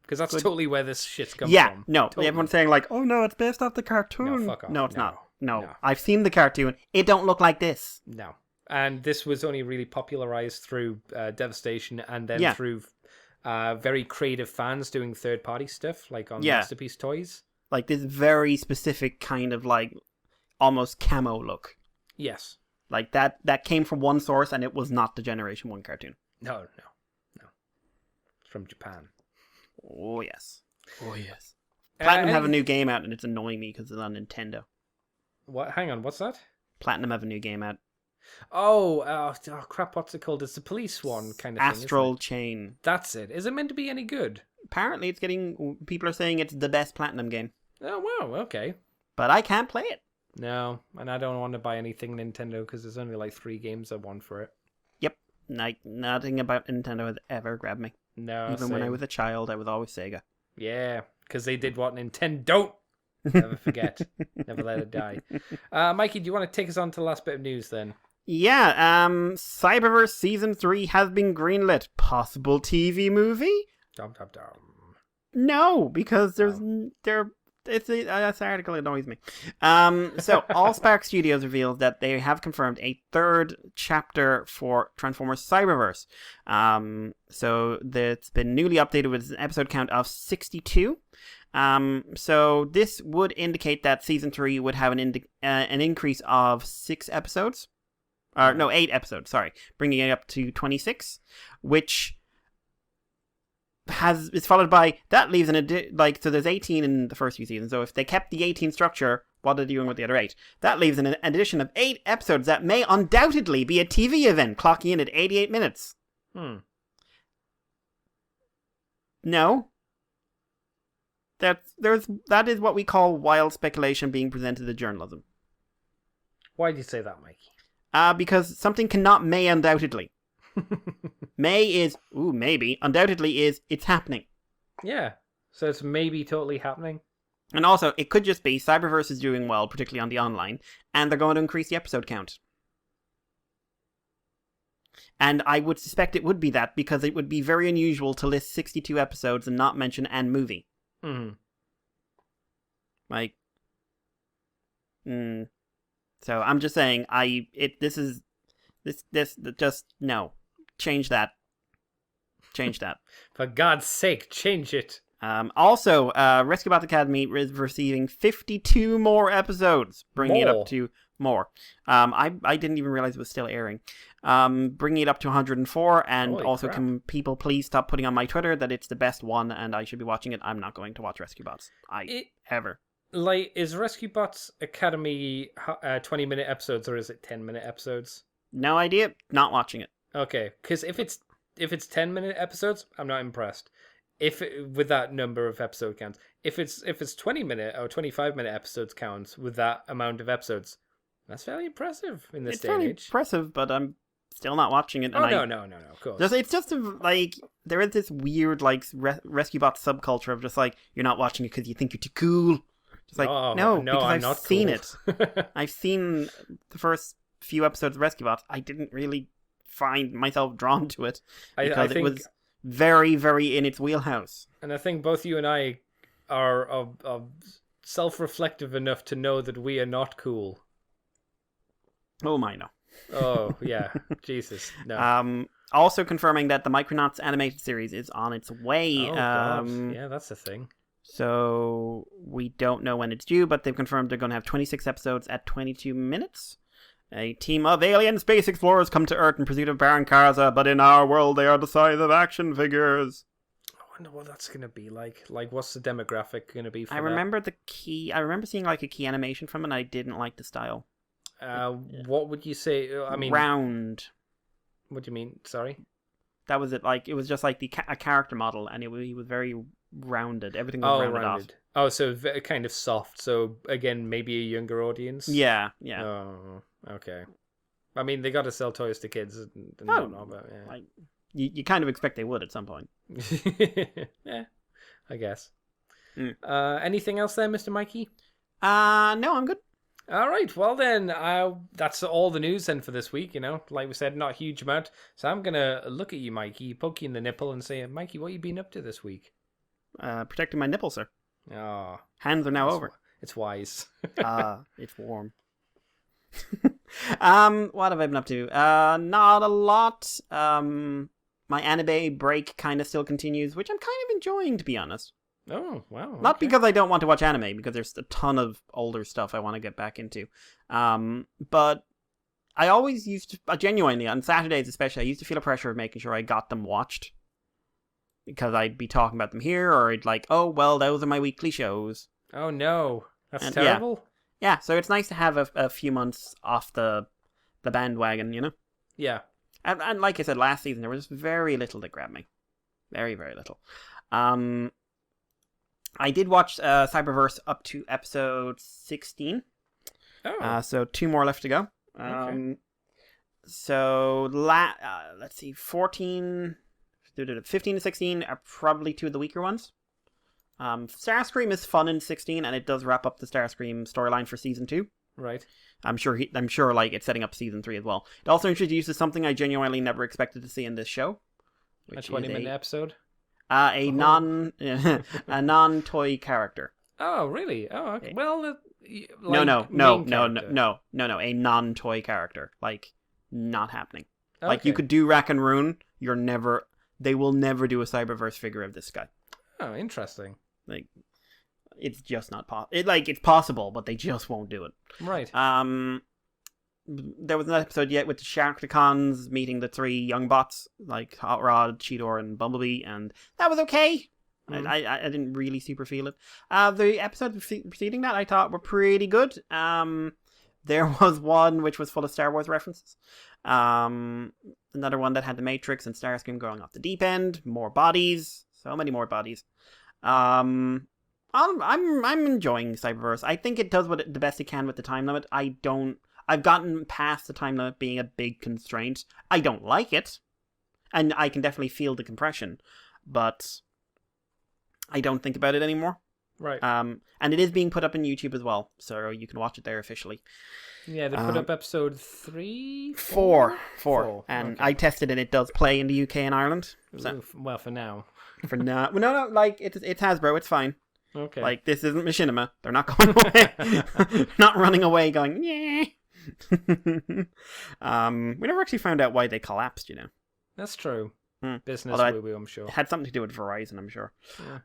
Because that's totally where this shit's come from. Yeah, no. Totally. Everyone's saying like, oh no, it's based off the cartoon. No, fuck off. No, it's not. No. I've seen the cartoon. It don't look like this. No. And this was only really popularized through Devastation and then through very creative fans doing third-party stuff, like on Masterpiece Toys. Like this very specific kind of like almost camo look. Yes. Like that came from one source and it was not the Generation 1 cartoon. No. It's from Japan. Oh, yes. Platinum have a new game out and it's annoying me because it's on Nintendo. What? Hang on, what's that? Platinum have a new game out. Oh, crap, what's it called? It's the police one kind of thing. Astral Chain. That's it. Is it meant to be any good? apparently people are saying it's the best Platinum game. Oh, wow, okay. But I can't play it. No, and I don't want to buy anything Nintendo because there's only like 3 games I want for it. Yep. Nothing about Nintendo has ever grabbed me. No, Even when I was a child, I was always Sega. Yeah, because they did what Nintendo don't. Never forget. Never let it die. Mikey, do you want to take us on to the last bit of news then? Yeah, Cyberverse Season 3 has been greenlit. Possible TV movie? Dum dum dum. No, because this article annoys me. So Allspark Studios reveals that they have confirmed a 3rd chapter for Transformers Cyberverse. So that's been newly updated with an episode count of 62. So this would indicate that season 3 would have an increase of 6 episodes. 8 episodes, sorry. Bringing it up to 26, which is followed by, that leaves so there's 18 in the first few seasons. So if they kept the 18 structure, what are they doing with the other 8? That leaves an addition of 8 episodes that may undoubtedly be a TV event, clocking in at 88 minutes. No. That is what we call wild speculation being presented as journalism. Why do you say that, Mikey? Because something cannot may undoubtedly. May is, maybe. Undoubtedly is, it's happening. Yeah. So it's maybe totally happening. And also, it could just be Cyberverse is doing well, particularly on the online, and they're going to increase the episode count. And I would suspect it would be that, because it would be very unusual to list 62 episodes and not mention an movie. Like, So I'm just saying, no. Change that. For God's sake, change it. Also, Rescue Bots Academy is receiving 52 more episodes, bringing it up to more. I didn't even realize it was still airing. Bringing it up to 104, and Holy also crap. Can people please stop putting on my Twitter that it's the best one and I should be watching it? I'm not going to watch Rescue Bots. Ever. Like, is Rescue Bots Academy 20-minute episodes, or is it 10-minute episodes? No idea. Not watching it. Okay, because if it's 10-minute episodes, I'm not impressed. With that number of episode counts, if it's 20-minute or 25-minute episodes counts with that amount of episodes, that's fairly impressive in this day and age. It's impressive, but I'm still not watching it. No, of course. It's just like there is this weird like Rescue Bot subculture of just like you're not watching it because you think you're too cool. Just like no, because I've seen it. I've seen the first few episodes of Rescue Bots. I didn't really find myself drawn to it because it was very, very in its wheelhouse. And I think both you and I are self-reflective enough to know that we are not cool. Oh my, no. Oh yeah, Jesus, no. Also confirming that the Micronauts animated series is on its way. Oh God. Yeah, that's the thing. So we don't know when it's due, but they've confirmed they're going to have 26 episodes at 22 minutes. A team of alien space explorers come to Earth in pursuit of Baron Karza, but in our world they are the size of action figures. I wonder what that's going to be like. Like, what's the demographic going to be for I remember seeing like a key animation from it, and I didn't like the style. What would you say? I mean, round. What do you mean? Sorry. That was it. Like, it was just like a character model, and he was very rounded. Everything was rounded off. Oh, so kind of soft. So again, maybe a younger audience. Yeah. Oh, okay. I mean, they got to sell toys to kids. Like, you kind of expect they would at some point. Yeah, I guess. Anything else there, Mr. Mikey? No, I'm good. All right, well then, that's all the news then for this week, Like we said, not a huge amount. So I'm going to look at you, Mikey, poke you in the nipple and say, Mikey, what you been up to this week? Protecting my nipple, sir. Oh, hands are now over. It's wise. It's warm. What have I been up to? Not a lot. My anime break kind of still continues, which I'm kind of enjoying, to be honest. Oh, wow. Okay. Not because I don't want to watch anime, because there's a ton of older stuff I want to get back into. But I always used to, genuinely, on Saturdays especially, I used to feel a pressure of making sure I got them watched. Because I'd be talking about them here, or I'd like, oh, well, those are my weekly shows. Oh, no. That's terrible. Yeah, so it's nice to have a few months off the bandwagon, Yeah. And like I said, last season, there was very little that grabbed me. Very, very little. I did watch Cyberverse up to episode 16. Oh, So 2 more left to go. Okay. So let's see, 15 to 16 are probably 2 of the weaker ones. Starscream is fun in 16, and it does wrap up the Starscream storyline for season 2. right. I'm sure like it's setting up season 3 as well. It also introduces something I genuinely never expected to see in this show, A which 20-minute episode. a non-toy character. Oh, really? Oh, okay. Well, No, main character. no, a non-toy character, like not happening. Like you Okay. could do Rack and Rune, they will never do a Cyberverse figure of this guy. Oh, interesting. Like it's just not possible. It's possible, but they just won't do it. Right. There was an episode yet with the Sharkticons meeting the 3 young bots, like Hot Rod, Cheetor, and Bumblebee, and that was okay. Mhm. I didn't really super feel it. The episodes preceding that I thought were pretty good. There was one which was full of Star Wars references. Another one that had the Matrix and Starscream going off the deep end. More bodies, so many more bodies. I'm enjoying Cyberverse. I think it does the best it can with the time limit. I've gotten past the time limit being a big constraint. I don't like it, and I can definitely feel the compression, but I don't think about it anymore. Right. And it is being put up on YouTube as well, so you can watch it there officially. Yeah, they put up episode 3? Four. And Okay. I tested and it does play in the UK and Ireland. So Oof, well, for now. for now, no, like it's Hasbro, it's fine. Okay. Like this isn't Machinima. They're not going away. They're not running away going, yeah. We never actually found out why they collapsed, That's true. Hmm. Business Although woo-woo, I'm sure. It had something to do with Verizon, I'm sure. Yeah.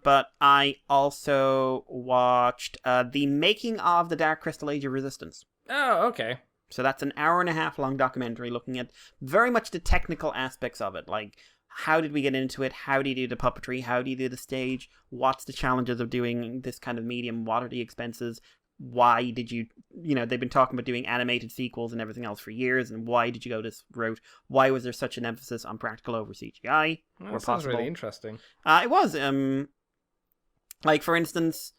But I also watched the making of the Dark Crystal Age of Resistance. Oh, okay. So that's an 1.5 hour long documentary looking at very much the technical aspects of it. Like, how did we get into it? How do you do the puppetry? How do you do the stage? What's the challenges of doing this kind of medium? What are the expenses? Why did you, they've been talking about doing animated sequels and everything else for years, and why did you go this route? Why was there such an emphasis on practical over CGI? Well, where that sounds possible? really interesting. It was, like, for instance,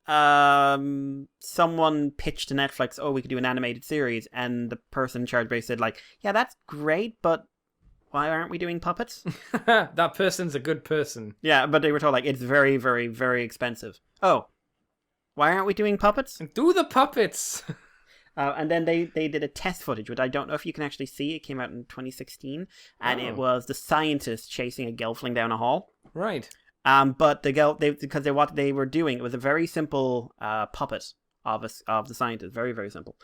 someone pitched to Netflix, oh, we could do an animated series, and the person in charge basically said, like, yeah, that's great, but why aren't we doing puppets? That person's a good person. Yeah, but they were told, like, it's very, very, very expensive. Oh, why aren't we doing puppets? Do the puppets! And then they did a test footage, which I don't know if you can actually see. It came out in 2016, and Oh. it was the scientist chasing a gelfling down a hall. Right. But because what they were doing, it was a very simple puppet of the scientist, very, very simple.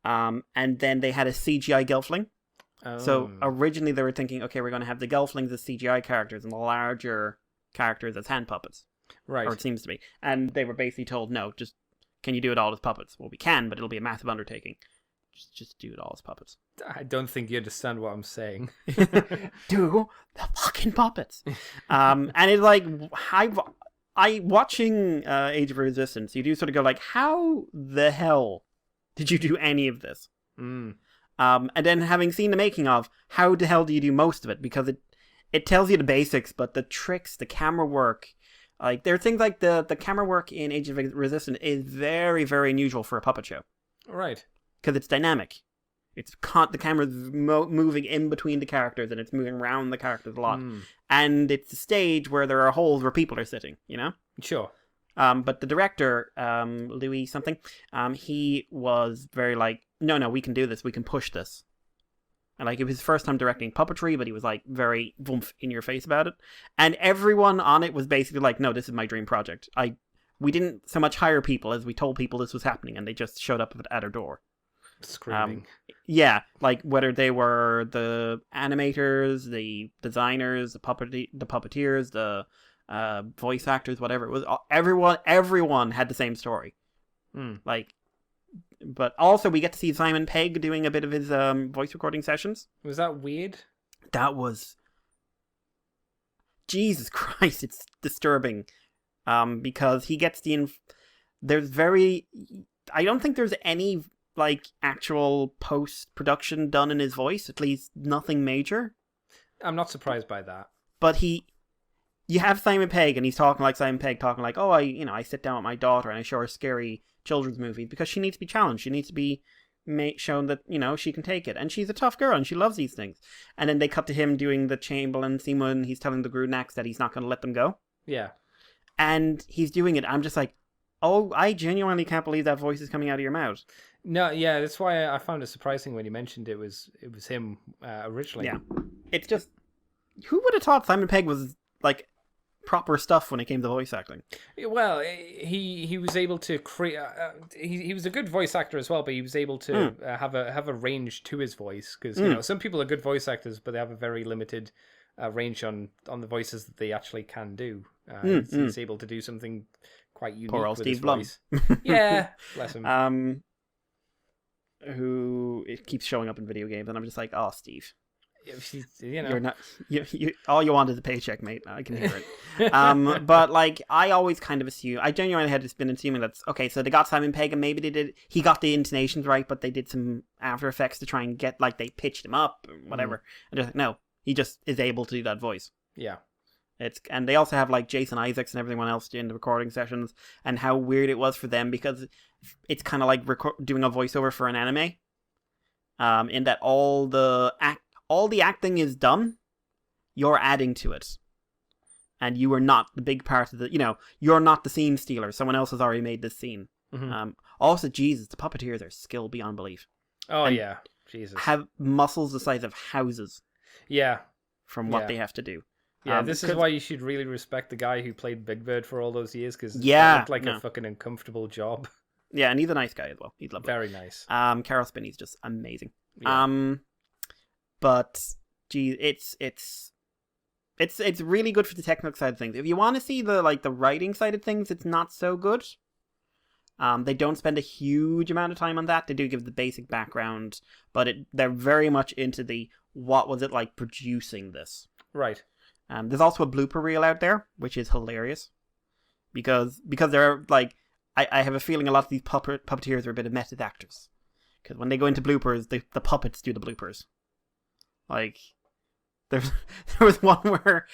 And then they had a CGI gelfling. So Oh. originally they were thinking, okay, we're going to have the gelflings as CGI characters and the larger characters as hand puppets. Right. Or it seems to be. And they were basically told, no, just, can you do it all as puppets? Well, we can, but it'll be a massive undertaking. Just do it all as puppets. I don't think you understand what I'm saying. Do the fucking puppets. And it's like, I watching Age of Resistance, you do sort of go like, how the hell did you do any of this? Mm. And then having seen the making of, how the hell do you do most of it? Because it tells you the basics, but the tricks, the camera work, like there are things like the camera work in Age of Resistance is very, very unusual for a puppet show. Right. Because it's dynamic. The camera's moving in between the characters and it's moving around the characters a lot. Mm. And it's a stage where there are holes where people are sitting, Sure. But the director, Louis something, he was very like, no, we can do this. We can push this. And like, it was his first time directing puppetry, but he was like very woomph in your face about it. And everyone on it was basically like, no, this is my dream project. We didn't so much hire people as we told people this was happening, and they just showed up at our door. Screaming. Yeah, like whether they were the animators, the designers, the puppeteers, the voice actors, whatever it was, everyone had the same story. Mm. Like, but also we get to see Simon Pegg doing a bit of his voice recording sessions. Was that weird? That was, Jesus Christ, it's disturbing. Because he gets I don't think there's any like actual post-production done in his voice, at least nothing major. I'm not surprised by that. But you have Simon Pegg, and he's talking like Simon Pegg, talking like, oh, I sit down with my daughter and I show her scary children's movies because she needs to be challenged. She needs to be shown that, she can take it. And she's a tough girl and she loves these things. And then they cut to him doing the Chamberlain scene when he's telling the Grudnaks that he's not going to let them go. Yeah. And he's doing it. I'm just like, oh, I genuinely can't believe that voice is coming out of your mouth. No, yeah, that's why I found it surprising when you mentioned it was him originally. Yeah. It's just, who would have thought Simon Pegg was, like, proper stuff when it came to voice acting? Well, he was able to create. He was a good voice actor as well, but he was able to have a range to his voice because some people are good voice actors, but they have a very limited range on the voices that they actually can do. He's able to do something quite unique Poor old with Steve his Blum. voice. Yeah, bless him. Who it keeps showing up in video games, and I'm just like, oh, Steve. You're not. You all you want is a paycheck, mate. I can hear it. But like, I always kind of assume. I genuinely had just been assuming that's okay. So they got Simon Pegg, and maybe they did. He got the intonations right, but they did some After Effects to try and get they pitched him up or whatever. And just like, no, he just is able to do that voice. Yeah. And they also have Jason Isaacs and everyone else in the recording sessions, and how weird it was for them because it's kind of like doing a voiceover for an anime. In that all the acting is done, you're adding to it, and you are not the big part of the. You're not the scene stealer. Someone else has already made this scene. Mm-hmm. Also, Jesus, the puppeteers are skilled beyond belief. Oh and yeah, Jesus. Have muscles the size of houses. Yeah. From what they have to do. Yeah, this is why you should really respect the guy who played Big Bird for all those years, because it looked like a fucking uncomfortable job. Yeah, and he's a nice guy as well. He's lovely. Very nice. Carol Spinney's just amazing. Yeah. But gee, it's really good for the technical side of things. If you want to see the writing side of things, it's not so good. They don't spend a huge amount of time on that. They do give the basic background, but they're very much into the what was it like producing this. Right. There's also a blooper reel out there, which is hilarious. Because they're I have a feeling a lot of these puppeteers are a bit of method actors. Because when they go into bloopers, the puppets do the bloopers. There was one where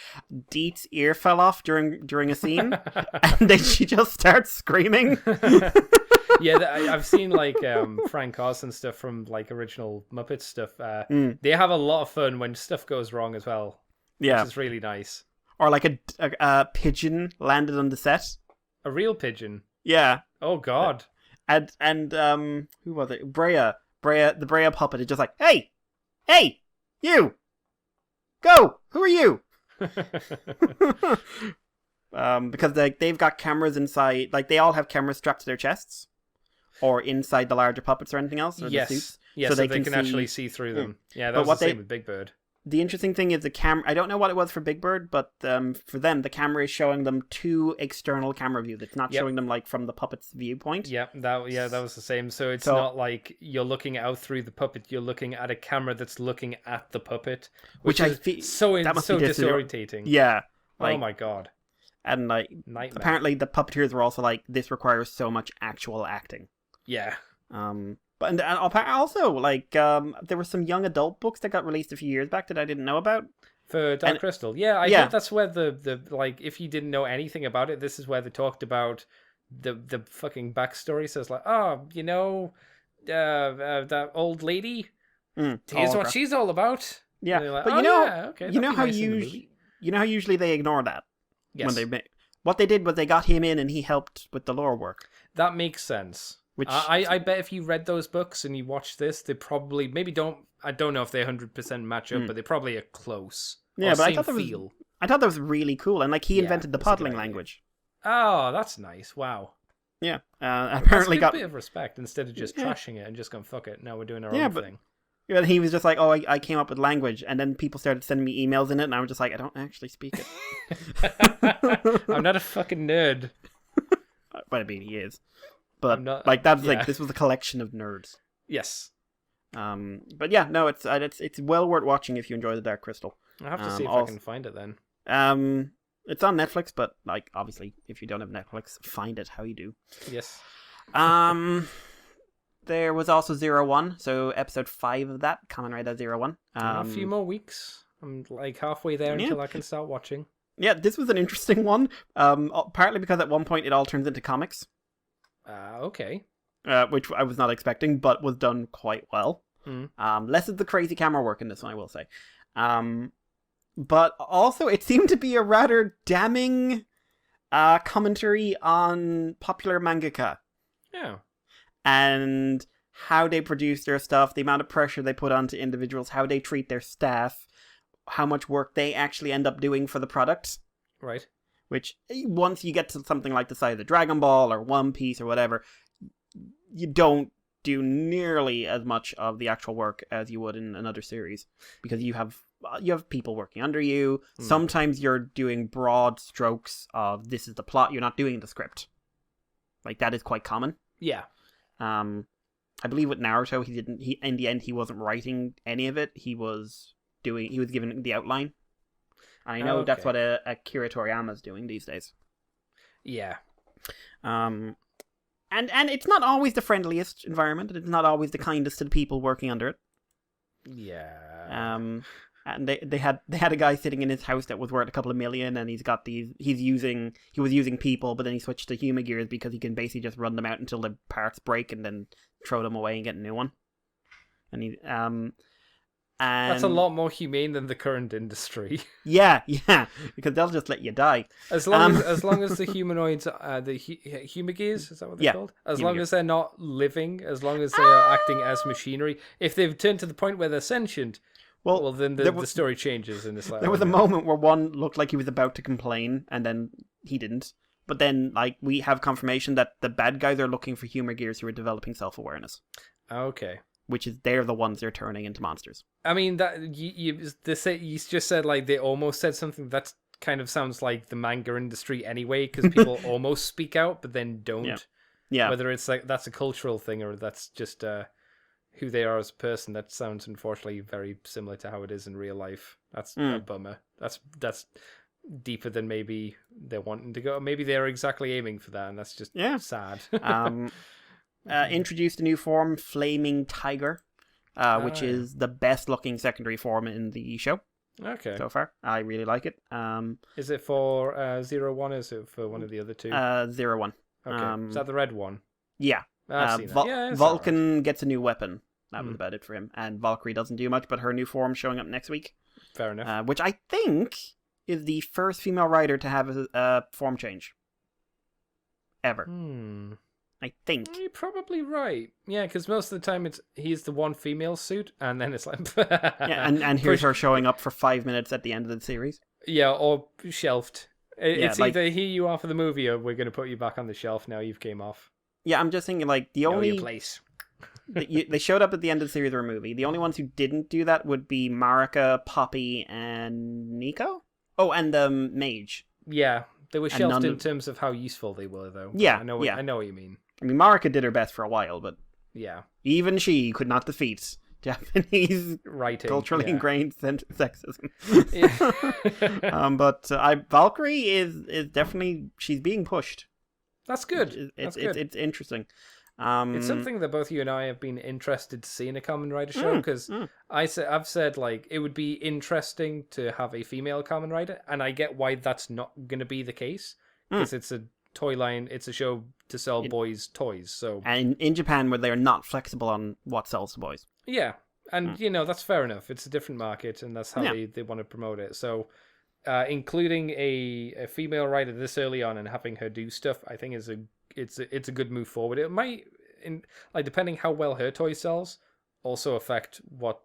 Deet's ear fell off during a scene, and then she just starts screaming. Yeah, I've seen Frank Oz and stuff from original Muppets stuff. They have a lot of fun when stuff goes wrong as well. Yeah, which is really nice. Or a pigeon landed on the set. A real pigeon. Yeah. Oh God. And who was it? Brea, the Brea puppet is just like, hey, you, go. Who are you? Because they've got cameras inside, they all have cameras strapped to their chests, or inside the larger puppets or anything else. Or yes. The suits, so they can actually see through them. Yeah, that was the same with Big Bird. The interesting thing is the camera. I don't know what it was for Big Bird, but for them, the camera is showing them two external camera views. It's not showing them from the puppet's viewpoint. That was the same. So it's not like you're looking out through the puppet. You're looking at a camera that's looking at the puppet, which is so disorientating. Yeah. Oh my God. And nightmare. Apparently the puppeteers were also this requires so much actual acting. Yeah. But and also there were some young adult books that got released a few years back that I didn't know about. For Dark Crystal. Yeah, I think that's where the if you didn't know anything about it, this is where they talked about the fucking backstory. So it's that old lady. Here's what she's all about. Yeah, but you know how usually they ignore that. Yes. When what they did was they got him in and he helped with the lore work. That makes sense. Which I bet if you read those books and you watch this, they probably don't. I don't know if they 100% match up, but they probably are close. Yeah, but I thought that was really cool, and he invented the puddling language. Oh, that's nice! Wow. Yeah, apparently got a bit of respect instead of just trashing it and just going fuck it. Now we're doing our own thing. Yeah, he was just like, oh, I came up with language, and then people started sending me emails in it, and I was just like, I don't actually speak it. I'm not a fucking nerd. But I mean, he is. But this was a collection of nerds. Yes. But yeah, no, it's well worth watching if you enjoy the Dark Crystal. I'll have to see if I can find it then. It's on Netflix, but obviously, if you don't have Netflix, find it how you do. Yes. There was also 01, so episode 5 of that, Kamen Rider 01. A few more weeks. I'm like halfway there until I can start watching. Yeah, this was an interesting one. Partly because at one point it all turns into comics. Okay. Which I was not expecting, but was done quite well. Less of the crazy camera work in this one, I will say. But also, it seemed to be a rather damning commentary on popular mangaka. Yeah. And how they produce their stuff, the amount of pressure they put onto individuals, how they treat their staff, how much work they actually end up doing for the product. Right. Which, once you get to something like the size of Dragon Ball or One Piece or whatever, you don't do nearly as much of the actual work as you would in another series. Because you have people working under you. Sometimes you're doing broad strokes of this is the plot, you're not doing the script. Like, that is quite common. Yeah. I believe with Naruto, in the end, he wasn't writing any of it. He was given the outline. I know that's what Akira Toriyama's doing these days. Yeah. And it's not always the friendliest environment. It's not always the kindest to the people working under it. Yeah. And they had a guy sitting in his house that was worth a couple of million, and he was using people, but then he switched to human gears because he can basically just run them out until the parts break and then throw them away and get a new one. And that's a lot more humane than the current industry. Yeah, because they'll just let you die. As long as the humanoids, the humagears, is that what they're called? As long as they're not living, as long as they are acting as machinery. If they've turned to the point where they're sentient, well then the story changes in this. There was a moment where one looked like he was about to complain, and then he didn't. But then, we have confirmation that the bad guys are looking for humagears who are developing self-awareness. Okay. Which is they're the ones they're turning into monsters. I mean, that you just said they almost said something that kind of sounds like the manga industry anyway, because people almost speak out but then don't. Yeah. Whether it's that's a cultural thing or that's just who they are as a person, that sounds unfortunately very similar to how it is in real life. That's a bummer. That's deeper than maybe they're wanting to go. Maybe they're exactly aiming for that, and that's just sad. Introduced a new form, Flaming Tiger, which is the best looking secondary form in the show. Okay. So far, I really like it. Is it for 01? Is it for one of the other two? 01. Okay. Is that the red one? Yeah. I've seen that. Vulcan gets a new weapon. That was about it for him. And Valkyrie doesn't do much, but her new form showing up next week. Fair enough. Which I think is the first female writer to have a form change. Ever. I think. You're probably right. Yeah, because most of the time he's the one female suit, and then it's like... and here's her showing up for 5 minutes at the end of the series. Yeah, or shelved. It's either here you are for the movie, or we're going to put you back on the shelf now you've came off. Yeah, I'm just thinking, the only... your place. They showed up at the end of the series or movie. The only ones who didn't do that would be Marika, Poppy, and Nico? Oh, and the Mage. Yeah, they were shelved in terms of how useful they were, though. Yeah, I know what you mean. I mean, Marika did her best for a while, but yeah, even she could not defeat Japanese writing, culturally ingrained sexism. But Valkyrie is definitely, she's being pushed. That's good. It's interesting. It's something that both you and I have been interested to see in a Kamen Rider show, because I've said it would be interesting to have a female Kamen Rider, and I get why that's not going to be the case, because it's a toy line, it's a show to sell boys toys. So and in Japan, where they're not flexible on what sells to boys. Yeah, and that's fair enough. It's a different market, and that's how they want to promote it. So including a female writer this early on and having her do stuff, I think it's a good move forward. It might, depending how well her toy sells, also affect what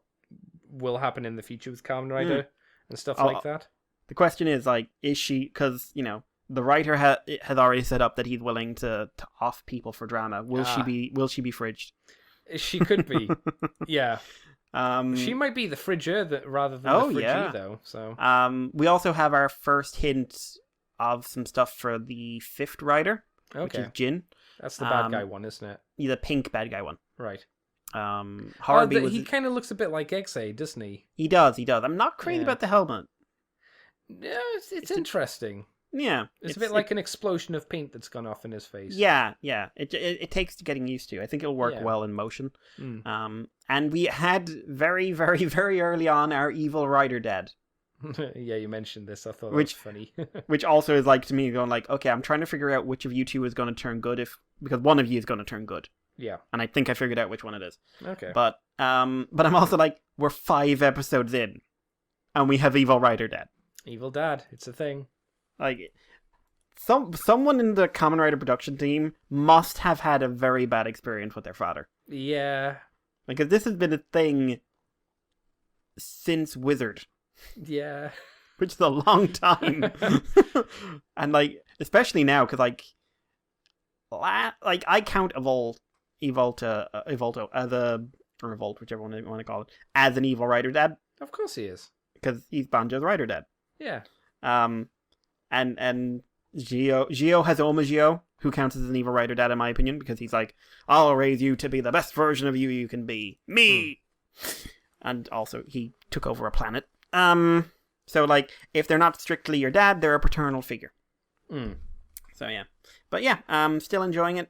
will happen in the future with Kamen Rider and stuff like that. The question is is she, because the writer has already set up that he's willing to off people for drama. Will she be fridged? She could be. Yeah. She might be the fridger rather than the fridgee, though. So we also have our first hint of some stuff for the fifth rider, which is Jin. That's the bad guy one, isn't it? Yeah, the pink bad guy one. Right. He kind of looks a bit like Exe, doesn't he? He does. I'm not crazy about the helmet. Yeah, it's interesting. Yeah, it's a bit like an explosion of paint that's gone off in his face. Yeah. It takes getting used to. I think it'll work well in motion. And we had very, very, very early on our evil rider dead. Yeah, you mentioned this. I thought that Which- was funny. Which also is like to me going like, okay, I'm trying to figure out which of you two is going to turn good because one of you is going to turn good, Yeah. and I think I figured out which one it is. Okay. But I'm also like, we're 5 episodes in, and we have Evil Rider dead. Evil Dad. It's a thing. Like, someone in the Kamen Rider production team must have had a very bad experience with their father. Yeah. Because this has been a thing since Wizard, Yeah. which is a long time. And, like, especially now, because, like I count Evolto as a, or Revolt, whichever one you want to call it, as an Evil Rider dad, Of course he is. because he's Banjo's Rider dad. Yeah. And Gio has Oma Gio, who counts as an Evil Rider dad in my opinion, because he's like, I'll raise you to be the best version of you can be. Me! And also, he took over a planet. So, like, if they're not strictly your dad, they're a paternal figure. Mm. So, yeah. But yeah, still enjoying it.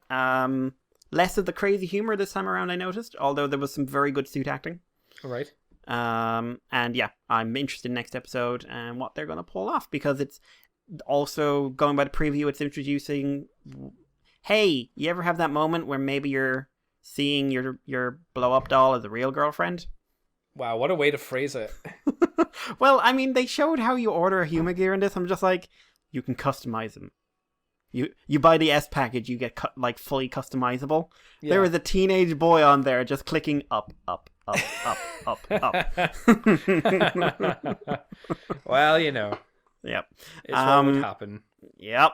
Less of the crazy humor this time around, I noticed, although there was some very good suit acting. All right. And yeah, I'm interested in next episode and what they're going to pull off, because it's also, going by the preview, it's introducing, hey, you ever have that moment where maybe you're seeing your blow-up doll as a real girlfriend? Wow, what a way to phrase it. Well, I mean, they showed how you order a Huma gear in this. I'm just like, you can customize them. You buy the S package, you get like fully customizable. Yeah. There was a teenage boy on there just clicking up, up, up, up, up, up. Well, you know, Yep. it's what would happen. Yep.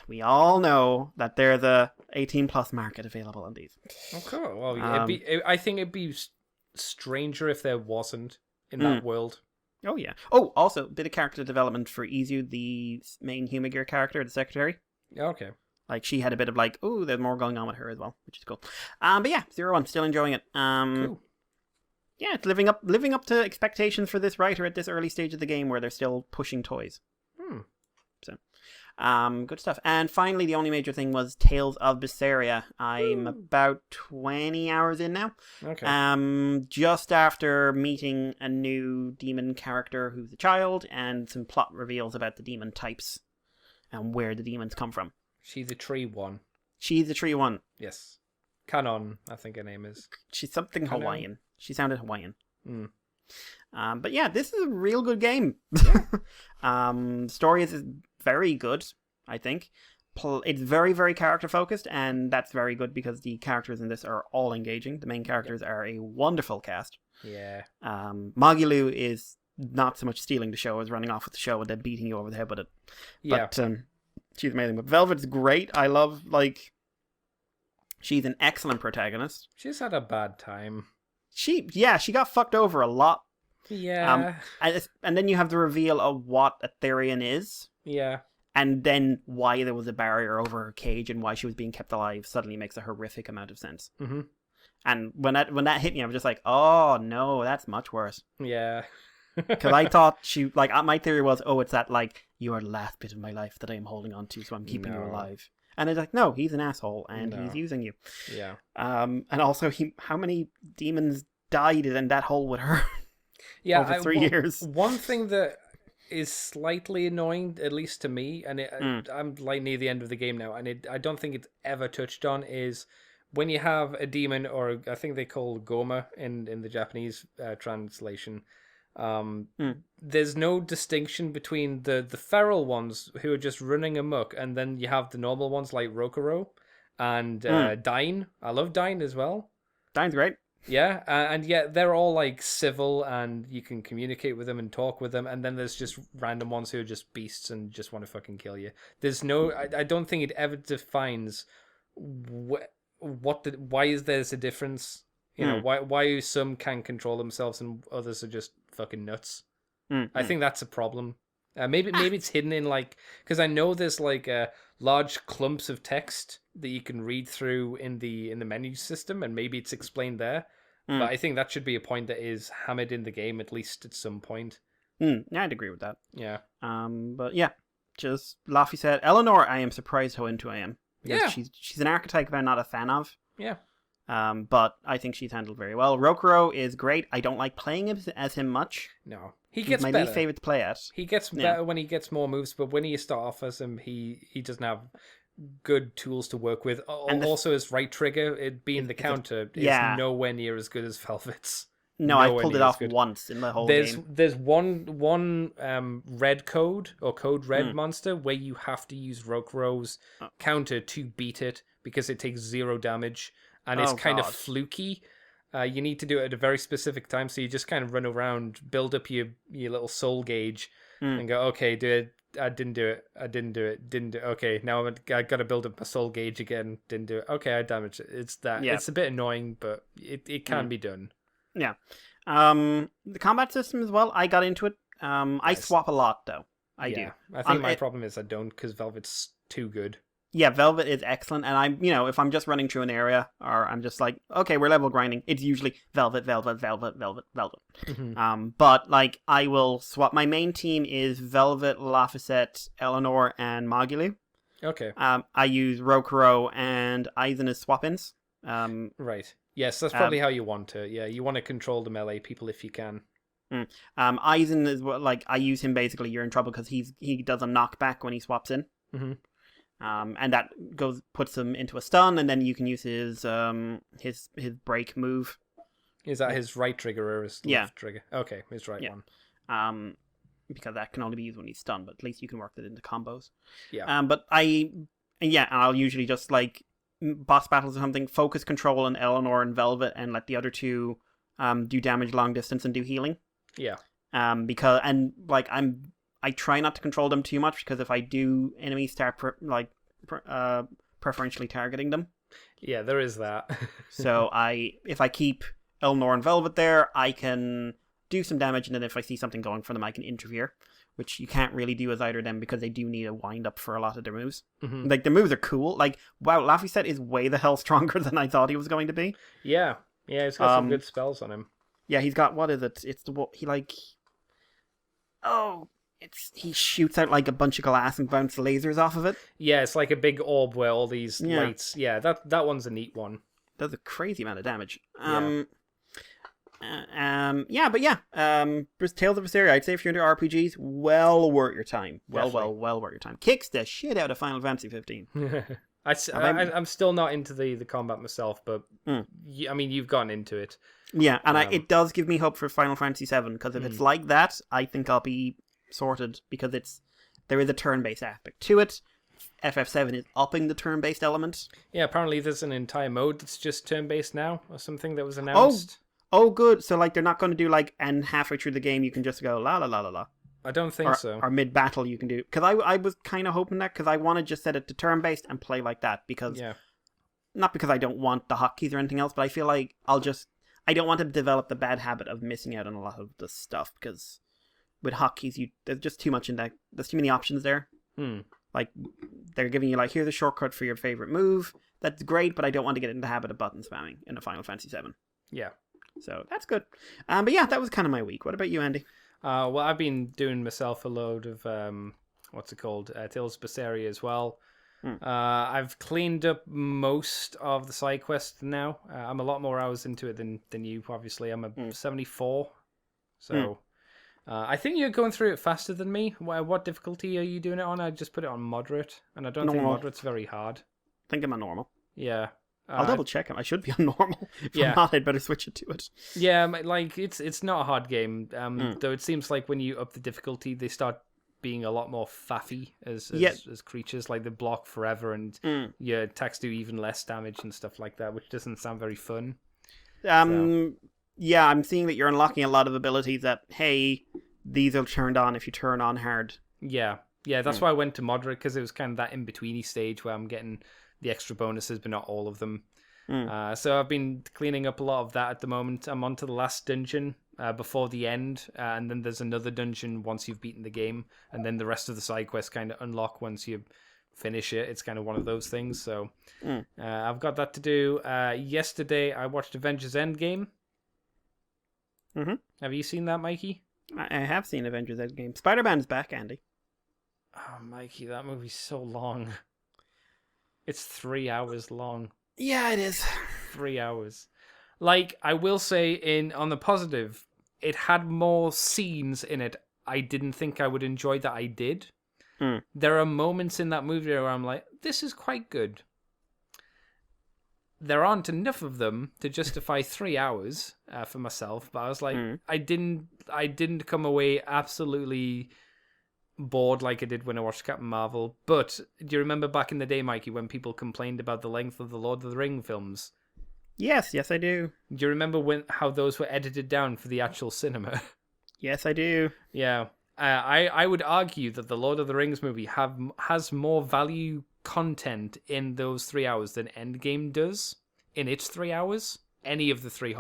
We all know that there's a 18+ market available on these. Okay. Well, I think it'd be stranger if there wasn't in that world. Oh, yeah. Oh, also, bit of character development for Izu, the main Huma Gear character, the secretary. Okay. Like, she had a bit of like, oh, there's more going on with her as well, which is cool. But yeah, 0-1, still enjoying it. Cool. Yeah, it's living up to expectations for this writer at this early stage of the game where they're still pushing toys. So, good stuff. And finally, the only major thing was Tales of Berseria. I'm about 20 hours in now. Okay. Just after meeting a new demon character who's a child, and some plot reveals about the demon types and where the demons come from. She's a tree one. She's the tree one. Yes. Kanon, I think her name is. She's something Kanon. Hawaiian. She sounded Hawaiian. Mm. But yeah, this is a real good game. Story is very good, I think. It's very, very character focused, and that's very good because the characters in this are all engaging. The main characters are a wonderful cast. Yeah. Magilu is not so much stealing the show as running off with the show and then beating you over the head with it. Yeah. But she's amazing. But Velvet's great. I love, like, she's an excellent protagonist. She's had a bad time. She got fucked over a lot. Yeah. And then you have the reveal of what Aetherian is. Yeah. And then why there was a barrier over her cage and why she was being kept alive suddenly makes a horrific amount of sense. Mm-hmm. And when that hit me, I was just like, oh no, that's much worse. Yeah. Because I thought she, like, my theory was, oh, it's that, like, you are the last bit of my life that I am holding on to, so I'm keeping you No. alive. And it's like, no, he's an asshole, and No. he's using you. Yeah. And also, how many demons died in that hole with her? Yeah. over 3 years. One thing that is slightly annoying, at least to me, and I'm like near the end of the game now, and I don't think it's ever touched on, is when you have a demon, or I think they call Goma in the Japanese translation. There's no distinction between the feral ones who are just running amok, and then you have the normal ones like Rokuro and Dine. I love Dine as well. Dine's great. Yeah, and yet they're all like civil, and you can communicate with them and talk with them. And then there's just random ones who are just beasts and just want to fucking kill you. There's no, I don't think it ever defines why is there's a difference. You know, why some can control themselves and others are just fucking nuts. I think that's a problem. Maybe it's hidden in, like, because I know there's like large clumps of text that you can read through in the menu system, and maybe it's explained there. But I think that should be a point that is hammered in the game at least at some point. Yeah, I'd agree with that. Yeah. But yeah, just Laffy said, Eleanor, I am surprised how into I am. Because Yeah. she's an archetype I'm not a fan of. Yeah. But I think she's handled very well. Rokuro is great. I don't like playing as him much. No, he He's gets my better. least favorite to play at. He gets better when he gets more moves, but when you start off as him, he doesn't have good tools to work with. And also, his right trigger, it being the counter, is nowhere near as good as Velvet's. No, I pulled it off once in the whole game. There's one red code or code red monster where you have to use Rokuro's counter to beat it because it takes 0 damage and it's kind of fluky. You need to do it at a very specific time, so you just kind of run around, build up your little soul gauge, and go, okay, I didn't do it. Okay, now I got to build up my soul gauge again. Didn't do it. Okay, I damaged it. It's that. Yeah. It's a bit annoying, but it can be done. Yeah. The combat system as well, I got into it. I swap a lot, though. I do. I think my problem is I don't, because Velvet's too good. Yeah, Velvet is excellent, and I'm, if I'm just running through an area, or I'm just like, okay, we're level grinding, it's usually Velvet. Mm-hmm. But, like, I will swap. My main team is Velvet, Laphicet, Eleanor, and Magulu. Okay. I use Rokuro and Aizen as swap-ins. Right. Yes, that's probably how you want to. Yeah, you want to control the melee people if you can. Aizen is like, I use him basically. You're in trouble because he does a knockback when he swaps in. Mm-hmm. And that puts him into a stun, and then you can use his break move. Is that his right trigger or his left trigger? Okay, his right one. Because that can only be used when he's stunned, but at least you can work that into combos. Yeah. But I'll usually just like boss battles or something, focus control on Eleanor and Velvet, and let the other two do damage long distance and do healing. Yeah. I try not to control them too much, because if I do, enemies start preferentially targeting them. Yeah, there is that. So if I keep Eleanor and Velvet there, I can do some damage, and then if I see something going for them, I can interfere, which you can't really do as either of them, because they do need a wind up for a lot of their moves. Mm-hmm. Like, the moves are cool. Like, wow, Laphicet is way the hell stronger than I thought he was going to be. Yeah, he's got some good spells on him. Yeah, he's got, what is it? It's he shoots out like a bunch of glass and bounces lasers off of it. Yeah, it's like a big orb where all these lights. Yeah, that one's a neat one. Does a crazy amount of damage. Tales of Berseria, I'd say if you're into RPGs, well worth your time. Well worth your time. Kicks the shit out of Final Fantasy 15. I'm still not into the combat myself, but I mean, you've gone into it. Yeah, and it does give me hope for Final Fantasy 7, because if it's like that, I think I'll be sorted, because there is a turn-based aspect to it. FF7 is upping the turn-based element. Yeah, apparently there's an entire mode that's just turn-based now, or something that was announced. Oh, good. So, like, they're not going to do, like, and halfway through the game you can just go, la la la la la. I don't think so. Or mid-battle you can do. Because I was kind of hoping that, because I want to just set it to turn-based and play like that, because... Yeah. Not because I don't want the hotkeys or anything else, but I feel like I don't want to develop the bad habit of missing out on a lot of the stuff, because with hotkeys, there's just too much in that. There's too many options there. Like, they're giving you, like, here's a shortcut for your favorite move. That's great, but I don't want to get into the habit of button spamming in a Final Fantasy 7. Yeah. So, that's good. But yeah, that was kind of my week. What about you, Andy? Well, I've been doing myself a load of, Tales of Berseria as well. I've cleaned up most of the side quests now. I'm a lot more hours into it than you, obviously. I'm a 74. So... I think you're going through it faster than me. What difficulty are you doing it on? I just put it on moderate, and I don't think moderate's very hard. I think I'm on normal. Yeah. I'll double check him. I should be on normal. If I'm not, I'd better switch it to it. Yeah, like, it's not a hard game, though it seems like when you up the difficulty, they start being a lot more faffy as creatures. Like, they block forever, and your attacks do even less damage and stuff like that, which doesn't sound very fun. Yeah, I'm seeing that you're unlocking a lot of abilities that, hey, these are turned on if you turn on hard. Yeah, that's why I went to moderate, because it was kind of that in-betweeny stage where I'm getting the extra bonuses, but not all of them. So I've been cleaning up a lot of that at the moment. I'm on to the last dungeon before the end, and then there's another dungeon once you've beaten the game, and then the rest of the side quests kind of unlock once you finish it. It's kind of one of those things. So I've got that to do. Yesterday, I watched Avengers Endgame. Have you seen that, Mikey? I have seen Avengers Endgame. Spider-Man's back, Andy. Oh, Mikey, that movie's so long. It's 3 hours long. Yeah, it is. 3 hours. Like, I will say, on the positive, it had more scenes in it I didn't think I would enjoy that I did. There are moments in that movie where I'm like, this is quite good. There aren't enough of them to justify 3 hours for myself, but I was like, I didn't come away absolutely bored like I did when I watched Captain Marvel. But do you remember back in the day, Mikey, when people complained about the length of the Lord of the Ring films? Yes, I do. Do you remember how those were edited down for the actual cinema? Yes, I do. Yeah. I would argue that the Lord of the Rings movie has more value content in those 3 hours than Endgame does in its 3 hours. Any of the three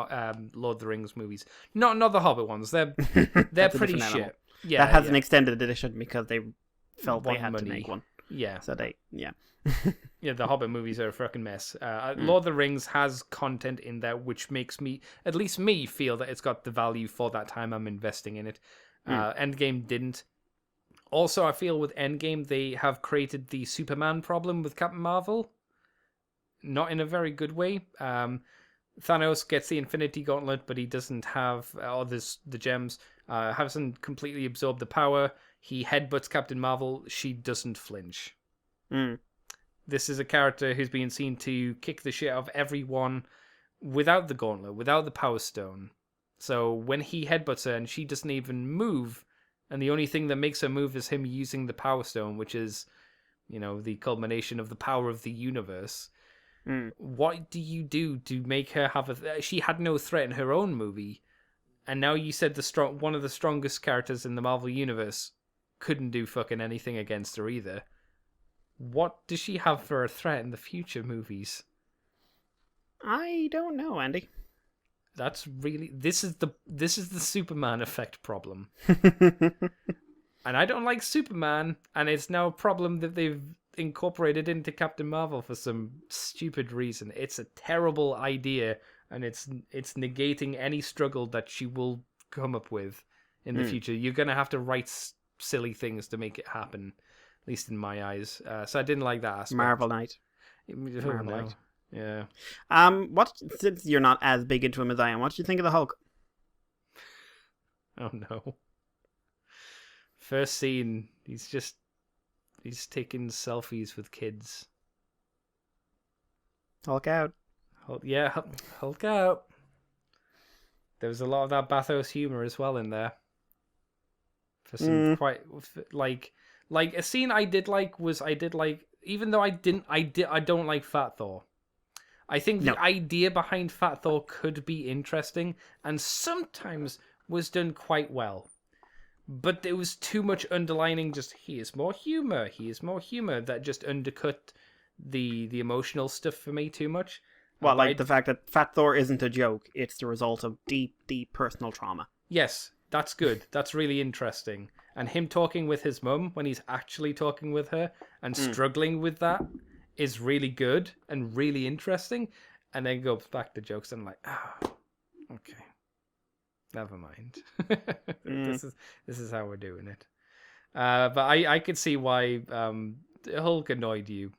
Lord of the Rings movies, not the Hobbit ones. They're pretty shit. Animal. Yeah, that has an extended edition because they felt they had money. to make one. Yeah, so yeah. The Hobbit movies are a fucking mess. Lord of the Rings has content in there which makes me, at least me, feel that it's got the value for that time I'm investing in it. Endgame didn't. Also, I feel with Endgame, they have created the Superman problem with Captain Marvel. Not in a very good way. Thanos gets the Infinity Gauntlet, but he doesn't have the gems. Hasn't completely absorbed the power. He headbutts Captain Marvel. She doesn't flinch. This is a character who's been seen to kick the shit out of everyone without the gauntlet, without the Power Stone. So when he headbutts her and she doesn't even move, and the only thing that makes her move is him using the Power Stone, which is, the culmination of the power of the universe. What do you do to make her have she had no threat in her own movie, and now you said one of the strongest characters in the Marvel universe couldn't do fucking anything against her either. What does she have for a threat in the future movies? I don't know, Andy. That's really this is the Superman effect problem. And I don't like Superman, and it's now a problem that they've incorporated into Captain Marvel for some stupid reason. It's a terrible idea, and it's negating any struggle that she will come up with in the future. You're gonna have to write silly things to make it happen, at least in my eyes. So I didn't like that aspect. Marvel Knight. Marvel Knight. Yeah. Since you're not as big into him as I am, what did you think of the Hulk? Oh no. First scene, he's taking selfies with kids. Hulk out. Hulk out. There was a lot of that bathos humor as well in there. For some quite like a scene I did like, even though I don't like Fat Thor. I think the idea behind Fat Thor could be interesting and sometimes was done quite well. But there was too much underlining, just here's more humor, that just undercut the emotional stuff for me too much. Well, the fact that Fat Thor isn't a joke, it's the result of deep, deep personal trauma. Yes, that's good. That's really interesting. And him talking with his mum when he's actually talking with her and struggling with that is really good and really interesting. And then goes back to jokes and I'm like, okay. Never mind. This is how we're doing it. But I could see why Hulk annoyed you.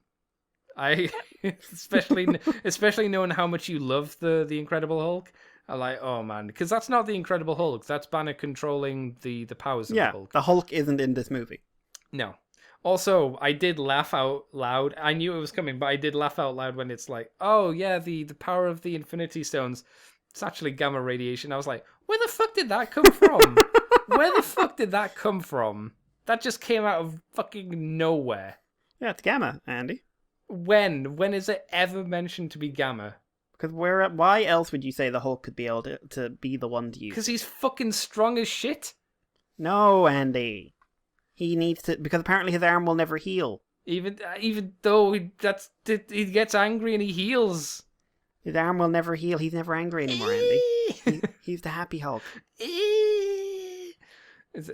Especially knowing how much you love the Incredible Hulk. I'm like, oh man, because that's not the Incredible Hulk. That's Banner controlling the powers of the Hulk. The Hulk isn't in this movie. No. Also, I did laugh out loud. I knew it was coming, but I did laugh out loud when it's like, oh yeah, the power of the Infinity Stones. It's actually gamma radiation. I was like, where the fuck did that come from? Where the fuck did that come from? That just came out of fucking nowhere. Yeah, it's gamma, Andy. When? When is it ever mentioned to be gamma? Because why else would you say the Hulk could be able to be the one to use? Because he's fucking strong as shit. No, Andy. He needs to, because apparently his arm will never heal. Even though he gets angry and he heals. His arm will never heal. He's never angry anymore, Andy. He's the happy Hulk.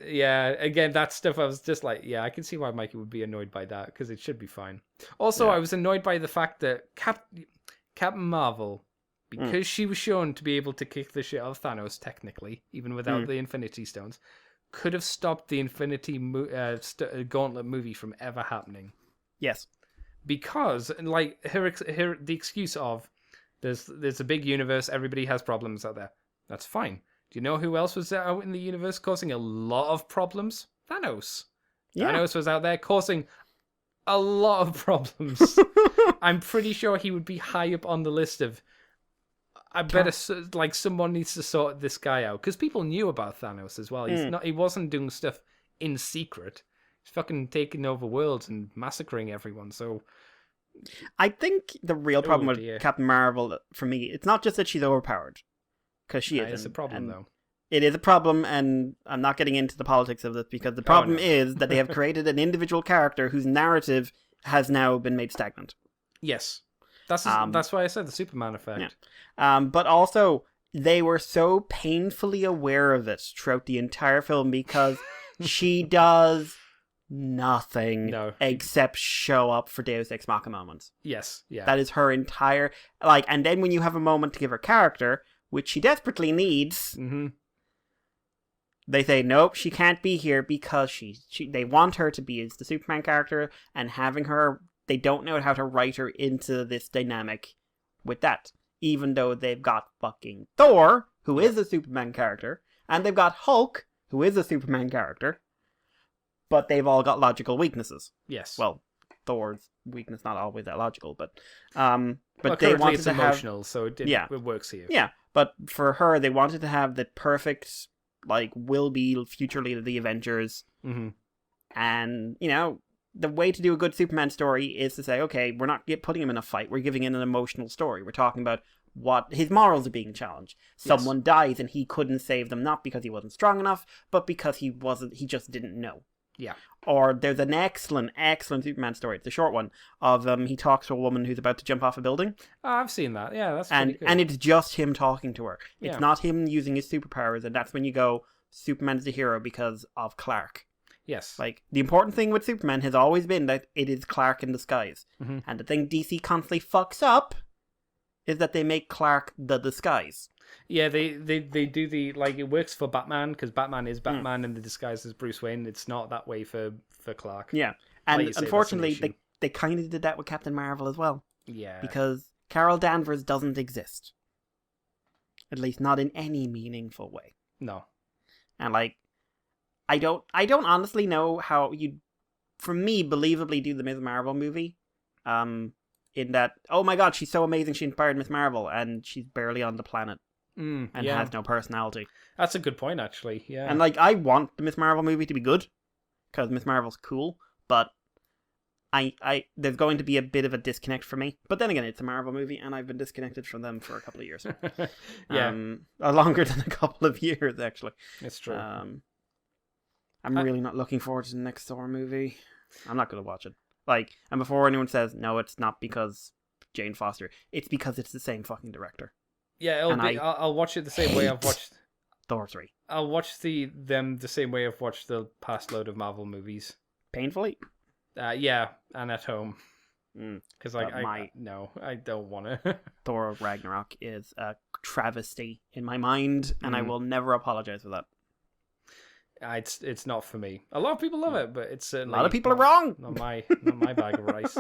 Yeah, again, that stuff I was just like, yeah, I can see why Mikey would be annoyed by that, because it should be fine. Also, I was annoyed by the fact that Captain Marvel, because she was shown to be able to kick the shit out of Thanos, technically, even without the Infinity Stones, could have stopped the Infinity Gauntlet movie from ever happening. Yes. Because, like, the excuse of, There's a big universe. Everybody has problems out there. That's fine. Do you know who else was out in the universe causing a lot of problems? Thanos. Yeah. Thanos was out there causing a lot of problems. I'm pretty sure he would be high up on the list of. I better someone needs to sort this guy out because people knew about Thanos as well. He wasn't doing stuff in secret. He's fucking taking over worlds and massacring everyone. So I think the real problem with Captain Marvel for me, it's not just that she's overpowered, because she is. It's a problem though. It is a problem, and I'm not getting into the politics of this because the problem is that they have created an individual character whose narrative has now been made stagnant. Yes. That's why I said the Superman effect. Yeah. But also, they were so painfully aware of it throughout the entire film because she does nothing except show up for Deus Ex Machina moments. Yes, yeah. That is her entire... and then when you have a moment to give her character, which she desperately needs, they say, nope, she can't be here because they want her to be as the Superman character, and having her... They don't know how to write her into this dynamic with that. Even though they've got fucking Thor, who is a Superman character, and they've got Hulk, who is a Superman character, but they've all got logical weaknesses. Yes. Well, Thor's weakness not always that logical, but they wanted to have emotional, so it works here. Yeah, but for her, they wanted to have the perfect, will be future leader of the Avengers, and the way to do a good Superman story is to say, okay, we're not putting him in a fight. We're giving him an emotional story. We're talking about what his morals are being challenged. Someone dies and he couldn't save them, not because he wasn't strong enough, but because he just didn't know. Yeah. Or there's an excellent Superman story. It's a short one of he talks to a woman who's about to jump off a building. Oh, I've seen that. Yeah, that's pretty good. And it's just him talking to her. It's not him using his superpowers, and that's when you go, Superman's the hero because of Clark. Yes. The important thing with Superman has always been that it is Clark in disguise. And the thing DC constantly fucks up is that they make Clark the disguise. Yeah, they do it works for Batman, because Batman is Batman and the disguise is Bruce Wayne. It's not that way for Clark. Yeah. And unfortunately, they kind of did that with Captain Marvel as well. Yeah. Because Carol Danvers doesn't exist. At least not in any meaningful way. No. And I don't honestly know how you'd, for me, believably do the Ms. Marvel movie. In that, oh my god, she's so amazing, she inspired Ms. Marvel, and she's barely on the planet. And has no personality. That's a good point, actually, yeah. And I want the Ms. Marvel movie to be good, because Ms. Marvel's cool, but there's going to be a bit of a disconnect for me. But then again, it's a Marvel movie, and I've been disconnected from them for a couple of years. Yeah. Longer than a couple of years, actually. It's true. I'm really not looking forward to the next Thor movie. I'm not going to watch it. And before anyone says, no, it's not because Jane Foster, it's because it's the same fucking director. Yeah, I'll watch it the same way I've watched Thor 3. I'll watch them the same way I've watched the past load of Marvel movies. Painfully? Yeah, and at home. Because I don't want to. Thor Ragnarok is a travesty in my mind, and I will never apologize for that. It's not for me. A lot of people love it, but it's certainly a lot of people are wrong. Not my bag of rice.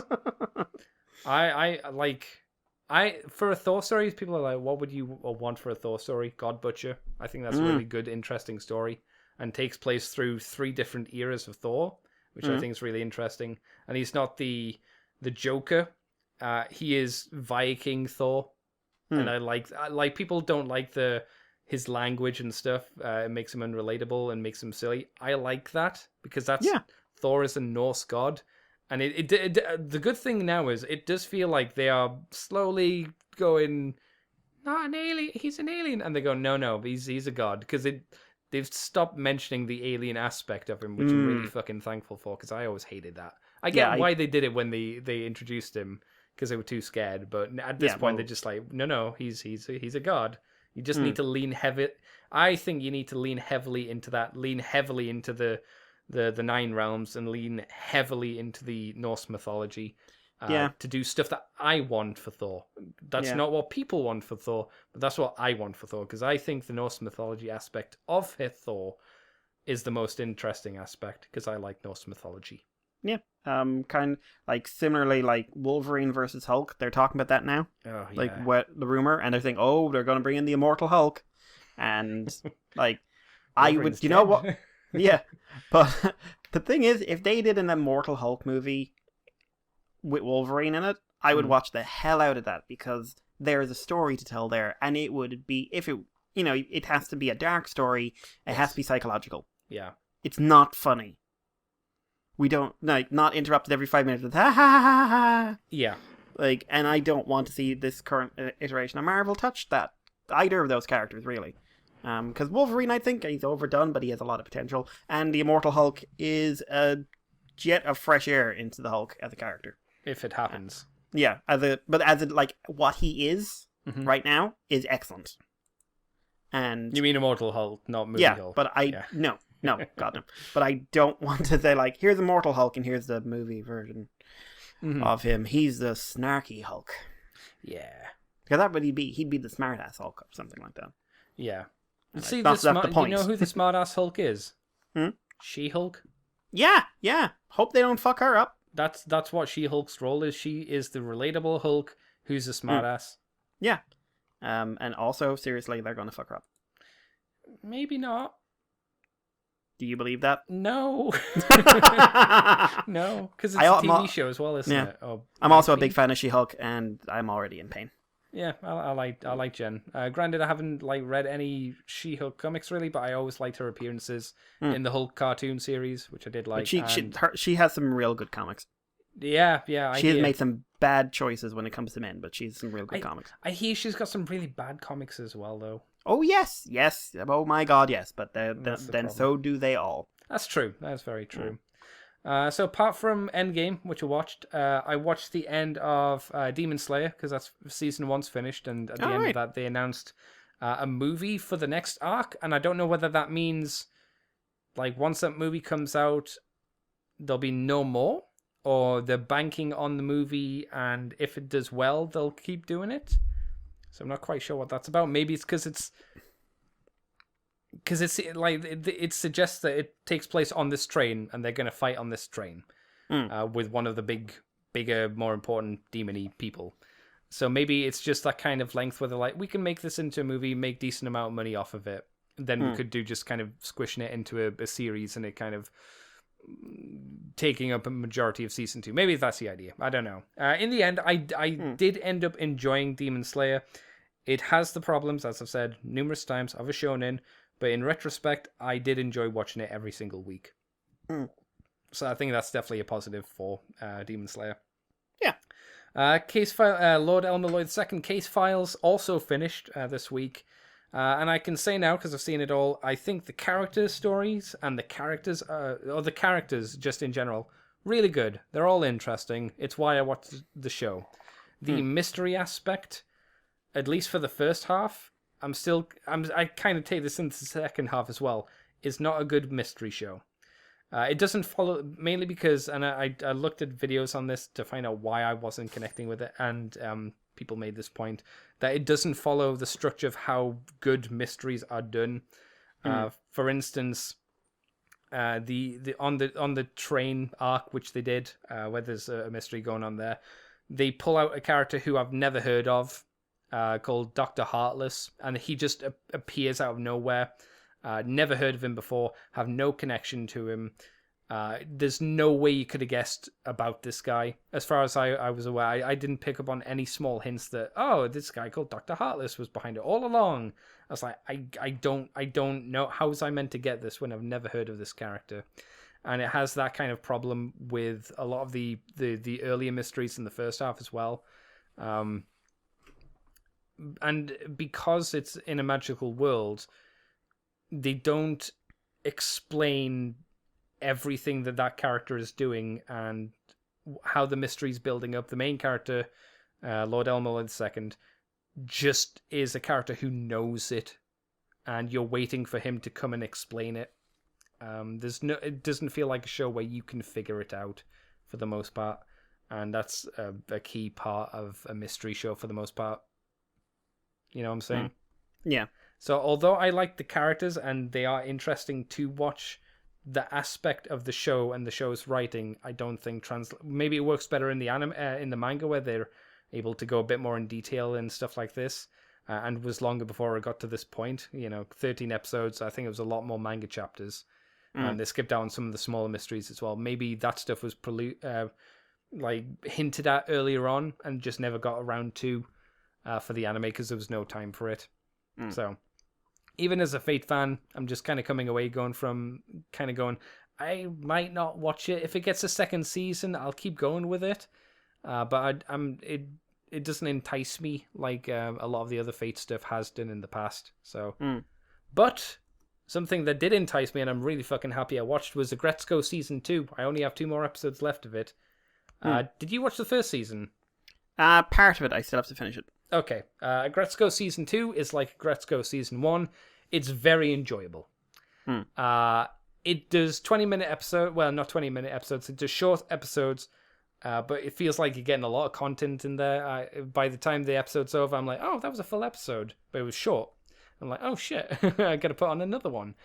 I for a Thor story, people are like, what would you want for a Thor story? God Butcher. I think that's a really good, interesting story, and takes place through 3 different eras of Thor, which I think is really interesting. And he's not the Joker. He is Viking Thor, and I like people don't like his language and stuff. It makes him unrelatable and makes him silly. I like that because Thor is a Norse god. And the good thing now is it does feel like they are slowly going, not an alien, he's an alien. And they go, no, he's a god. Because they've stopped mentioning the alien aspect of him, which I'm really fucking thankful for, because I always hated that. I get why they did it when they introduced him, because they were too scared. But at this point, they're just like, no, he's a god. You just need to lean heavy. I think you need to lean heavily into that. Lean heavily into the 9 realms and lean heavily into the Norse mythology. To do stuff that I want for Thor. That's not what people want for Thor, but that's what I want for Thor, because I think the Norse mythology aspect of Thor is the most interesting aspect, because I like Norse mythology. Yeah. Kind like similarly, like Wolverine versus Hulk. They're talking about that now. Oh, yeah. Like what the rumor, and they're saying, oh, they're going to bring in the Immortal Hulk, and like I would, Wolverine's you know dead. what? Yeah, but the thing is, if they did an Immortal Hulk movie with Wolverine in it, I would watch the hell out of that because there is a story to tell there, and it would be if it, you know, it has to be a dark story. It has to be psychological. Yeah. It's not funny. We don't like not interrupted every 5 minutes with ha ha ha ha ha. Yeah. Like, and I don't want to see this current iteration of Marvel touch that either of those characters really. Because Wolverine, I think he's overdone, but he has a lot of potential, and the Immortal Hulk is a jet of fresh air into the Hulk as a character. If it happens. Yeah, like what he is right now is excellent. And You mean Immortal Hulk, not Movie yeah, Hulk. but no, God no. But I don't want to say like, here's Immortal Hulk and here's the movie version of him. He's the snarky Hulk. Yeah. Because that would he'd be the smart ass Hulk or something like that. Yeah. Like, See, that's the point. you know who the smart-ass Hulk is? Hmm? She-Hulk? Yeah. Hope they don't fuck her up. That's what She-Hulk's role is. She is the relatable Hulk who's a smart-ass. Yeah. And also, seriously, they're gonna fuck her up. Maybe not. Do you believe that? No. No, because it's I- a I'm TV al- show as well, isn't Yeah. it? Oh, I'm also a big fan of She-Hulk, and I'm already in pain. Yeah, I like Jen. Granted, I haven't read any She-Hulk comics really, but I always liked her appearances in the Hulk cartoon series, which I did like. But she has some real good comics. Yeah, She has made some bad choices when it comes to men, but she's some real good comics. I hear she's got some really bad comics as well, though. Oh yes. Oh my God, yes. But then problem. so do they all. That's true. That's very true. So apart from Endgame, which I watched the end of Demon Slayer because that's season 1's finished, and at the end of that they announced a movie for the next arc, and I don't know whether that means like once that movie comes out, there'll be no more, or they're banking on the movie, and if it does well, they'll keep doing it. So I'm not quite sure what that's about. Maybe it's because it's like it suggests that it takes place on this train and they're going to fight on this train with one of the bigger, more important demon-y people. So maybe it's just that kind of length where they're like, we can make this into a movie, make decent amount of money off of it. Then we could do just kind of squishing it into a series and it kind of taking up a majority of season 2. Maybe that's the idea. I don't know. In the end, I did end up enjoying Demon Slayer. It has the problems, as I've said numerous times, of a shonen. But in retrospect, I did enjoy watching it every single week. So I think that's definitely a positive for Demon Slayer. Yeah. Case file, Lord Elmer Lloyd II case files also finished this week. And I can say now, because I've seen it all, I think the character stories and the characters, or the characters just in general, really good. They're all interesting. It's why I watched the show. The mystery aspect, at least for the first half, I kind of take this into the second half as well, is not a good mystery show. It doesn't follow, mainly because, and I looked at videos on this to find out why I wasn't connecting with it, and people made this point, that it doesn't follow the structure of how good mysteries are done. For instance, on the train arc, which they did, where there's a mystery going on there, they pull out a character who I've never heard of, called Dr. Heartless, and he just appears out of nowhere. Never heard of him before, have no connection to him. There's no way you could have guessed about this guy. As far as I was aware, I didn't pick up on any small hints that, oh, this guy called Dr. Heartless was behind it all along. I was like, I don't know. How was I meant to get this when I've never heard of this character? And it has that kind of problem with a lot of the earlier mysteries in the first half as well. And because it's in a magical world, they don't explain everything that character is doing and how the mystery's building up. The main character, Lord Elmo II, just is a character who knows it, and you're waiting for him to come and explain it. It doesn't feel like a show where you can figure it out for the most part, and that's a key part of a mystery show for the most part. You know what I'm saying? Yeah. So although I like the characters and they are interesting to watch, the aspect of the show and the show's writing, I don't think maybe it works better in the in the manga, where they're able to go a bit more in detail and stuff like this, and was longer before it got to this point. 13 episodes. I think it was a lot more manga chapters, and they skipped out on some of the smaller mysteries as well. Maybe that stuff was hinted at earlier on and just never got around to for the anime because there was no time for it. So even as a Fate fan, I'm just kind of coming away going, I might not watch it. If it gets a second season, I'll keep going with it. But it doesn't entice me like a lot of the other Fate stuff has done in the past. So, but something that did entice me, and I'm really fucking happy I watched, was Agretzko Season 2. I only have 2 more episodes left of it. Did you watch the first season? Part of it. I still have to finish it. Okay. Agretzko Season 2 is like Agretzko Season 1. It's very enjoyable. It does 20-minute episodes. Well, not 20-minute episodes. It does short episodes. But it feels like you're getting a lot of content in there. By the time the episode's over, I'm like, oh, that was a full episode. But it was short. I'm like, oh, shit. I got to put on another one.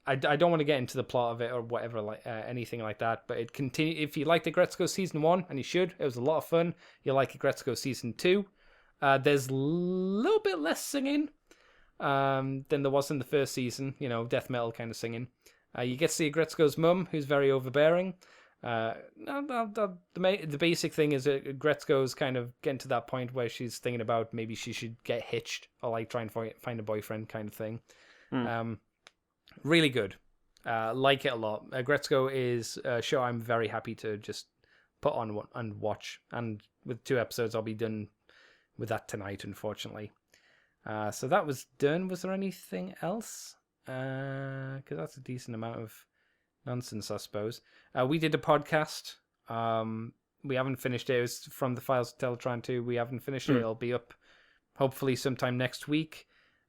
I don't want to get into the plot of it or whatever, anything like that. But it continue. If you liked Agretzko Season 1, and you should, it was a lot of fun. You like Agretzko Season 2. There's a little bit less singing than there was in the first season. Death metal kind of singing. You get to see Agretzko's mum, who's very overbearing. The basic thing is that Gretzko's kind of getting to that point where she's thinking about maybe she should get hitched or try and find a boyfriend kind of thing. Really good. Like it a lot. Gretzko is a show I'm very happy to just put on and watch. And with 2 episodes, I'll be done with that tonight, unfortunately. So that was done. Was there anything else? Because that's a decent amount of nonsense, I suppose. We did a podcast. We haven't finished it. It was from the Files of Teletran 2. We haven't finished it. It'll be up hopefully sometime next week.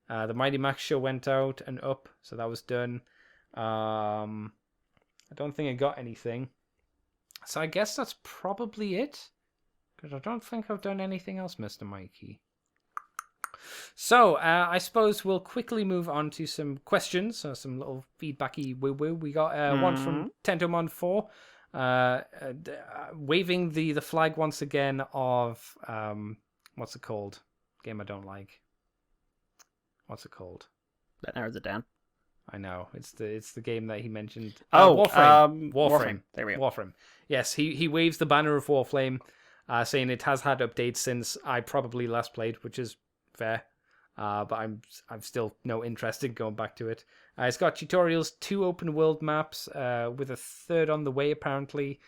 The Mighty Max show went out and up, so that was done. I don't think I got anything. So I guess that's probably it. Because I don't think I've done anything else, Mr. Mikey. So, I suppose we'll quickly move on to some questions, some little feedbacky woo-woo. We got one from Tentomon4, waving the flag once again of, what's it called? Game I don't like. What's it called? That narrows it down. I know. It's the game that he mentioned. Warframe. Warframe. There we go. Warframe. Yes, he waves the banner of Warframe, saying it has had updates since I probably last played, which is fair. But I'm still no interest in going back to it. It's got tutorials, 2 open world maps, with a 3rd on the way apparently.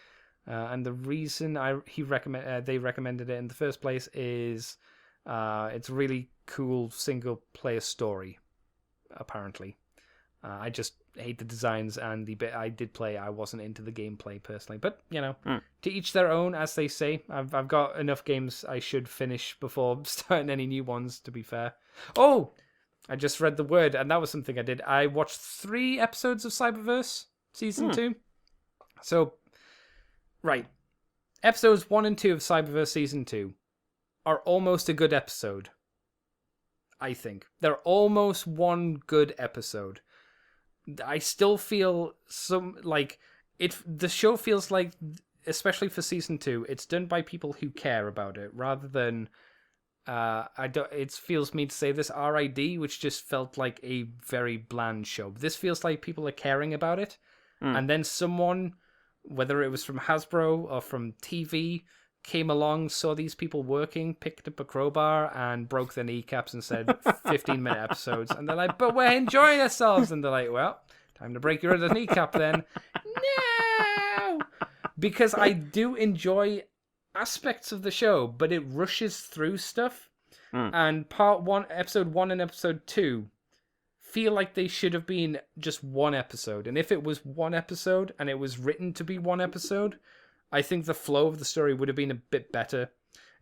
And the reason they recommended it in the first place is it's a really cool single player story. Apparently, I just hate the designs, and the bit I did play, I wasn't into the gameplay personally. But to each their own, as they say. I've got enough games I should finish before starting any new ones. To be fair. Oh, I just read the word, and that was something I did. I watched 3 episodes of Cyberverse Season 2. So, right, episodes 1 and 2 of Cyberverse Season 2 are almost a good episode. I think they're almost one good episode. I still feel the show feels like, especially for Season 2, it's done by people who care about it rather than it feels me to say this RID, which just felt like a very bland show. This feels like people are caring about it, and then someone, whether it was from Hasbro or from TV, came along, saw these people working, picked up a crowbar and broke their kneecaps and said 15-minute episodes. And they're like, but we're enjoying ourselves. And they're like, well, time to break your other kneecap then. No! Because I do enjoy aspects of the show, but it rushes through stuff. And episode 1 and episode 2 feel like they should have been just one episode. And if it was one episode and it was written to be one episode, I think the flow of the story would have been a bit better.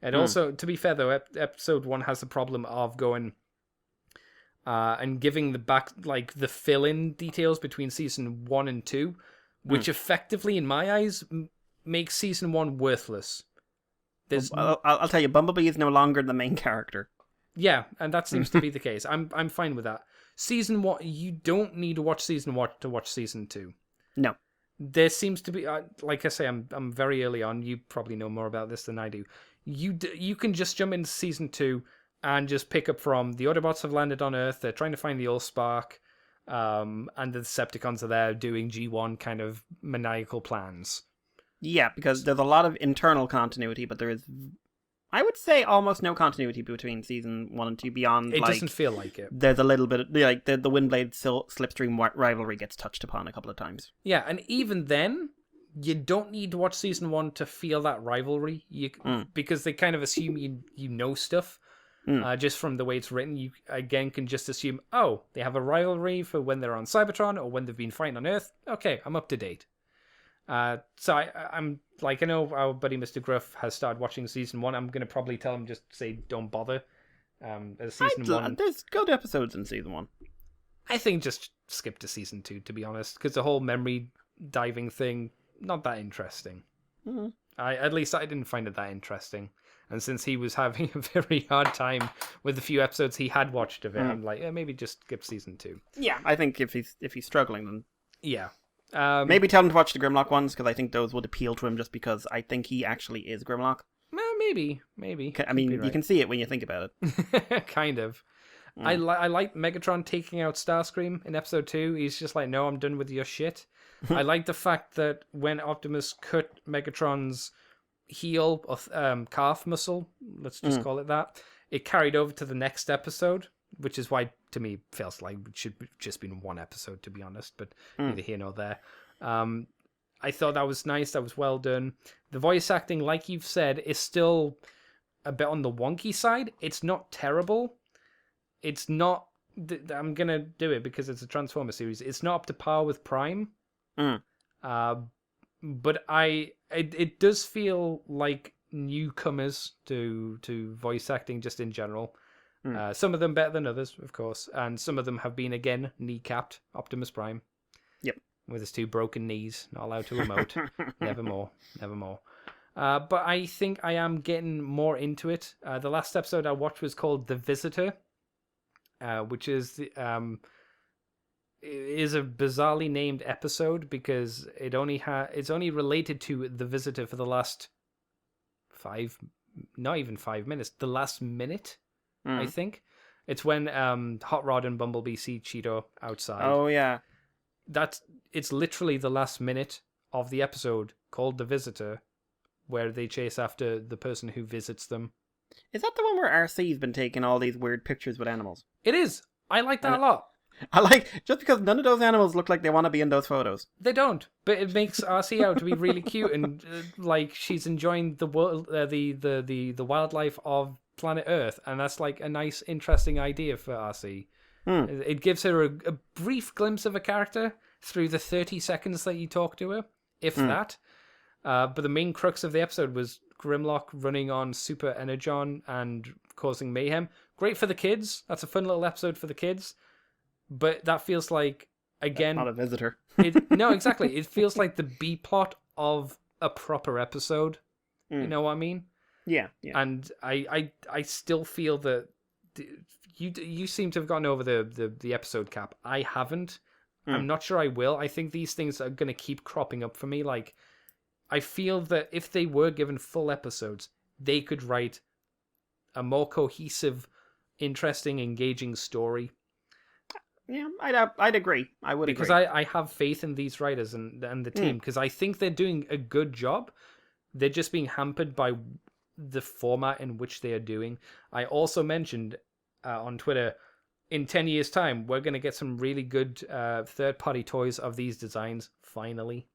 And also, to be fair though, episode 1 has the problem of going and giving the fill-in details between season 1 and 2, which effectively, in my eyes, makes season 1 worthless. I'll tell you, Bumblebee is no longer the main character. Yeah, and that seems to be the case. I'm fine with that. Season 1, you don't need to watch Season 1 to watch Season 2. No. There seems to be, like I say, I'm very early on. You probably know more about this than I do. You can just jump into Season 2 and just pick up from the Autobots have landed on Earth. They're trying to find the Allspark, and the Decepticons are there doing G1 kind of maniacal plans. Yeah, because there's a lot of internal continuity, but there is, I would say, almost no continuity between season 1 and 2 beyond, It doesn't feel like it. There's a little bit, like, the Windblade Slipstream rivalry gets touched upon a couple of times. Yeah, and even then, you don't need to watch Season 1 to feel that rivalry, because they kind of assume you know stuff. Just from the way it's written, you again can just assume, oh, they have a rivalry for when they're on Cybertron or when they've been fighting on Earth. Okay, I'm up to date. So I'm like, I know our buddy Mr. Gruff has started watching Season 1. I'm going to probably tell him just say don't bother. As Season 1. There's good episodes in Season 1. I think just skip to Season 2, to be honest, because the whole memory diving thing, not that interesting. At least I didn't find it that interesting. And since he was having a very hard time with the few episodes he had watched of it, I'm like, maybe just skip Season 2. Yeah, I think if he's struggling, then yeah. Maybe tell him to watch the Grimlock ones, because I think those would appeal to him just because I think he actually is Grimlock. Maybe. I mean, you can see it when you think about it. Kind of. I like Megatron taking out Starscream in episode 2. He's just like, no, I'm done with your shit. I like the fact that when Optimus cut Megatron's heel or calf muscle, let's just call it that, it carried over to the next episode, which is why to me it feels like it should have just been one episode, to be honest, but neither here nor there. I thought that was nice. That was well done. The voice acting, like you've said, is still a bit on the wonky side. It's not terrible. It's not, I'm gonna do it because it's a Transformer series, it's not up to par with Prime. But it does feel like newcomers to voice acting just in general. Some of them better than others, of course, and some of them have been again kneecapped. Optimus Prime, yep, with his 2 broken knees, not allowed to emote. Nevermore. But I think I am getting more into it. The last episode I watched was called The Visitor, which is is a bizarrely named episode because it's only related to The Visitor for the last not even 5 minutes, the last minute, I think. It's when Hot Rod and Bumblebee see Cheeto outside. Oh yeah, it's literally the last minute of the episode called The Visitor, where they chase after the person who visits them. Is that the one where Arcee's been taking all these weird pictures with animals? It is. I like that a lot. I like, just because none of those animals look like they want to be in those photos. They don't, but it makes Arcee out to be really cute and like she's enjoying the world, the wildlife of planet Earth, and that's like a nice, interesting idea for Arcee. It gives her a brief glimpse of a character through the 30 seconds that you talk to her, if that. But the main crux of the episode was Grimlock running on Super Energon and causing mayhem. Great for the kids. That's a fun little episode for the kids. But that feels like, again... That's not a visitor. No, exactly. It feels like the B-plot of a proper episode. You know what I mean? Yeah. And I still feel that... You seem to have gotten over the episode cap. I haven't. I'm not sure I will. I think these things are going to keep cropping up for me. Like, I feel that if they were given full episodes, they could write a more cohesive, interesting, engaging story. Yeah, I'd agree. I would because agree. I have faith in these writers and the team, because I think they're doing a good job. They're just being hampered by the format in which they are doing. I also mentioned on Twitter, in 10 years' time, we're going to get some really good third-party toys of these designs, finally.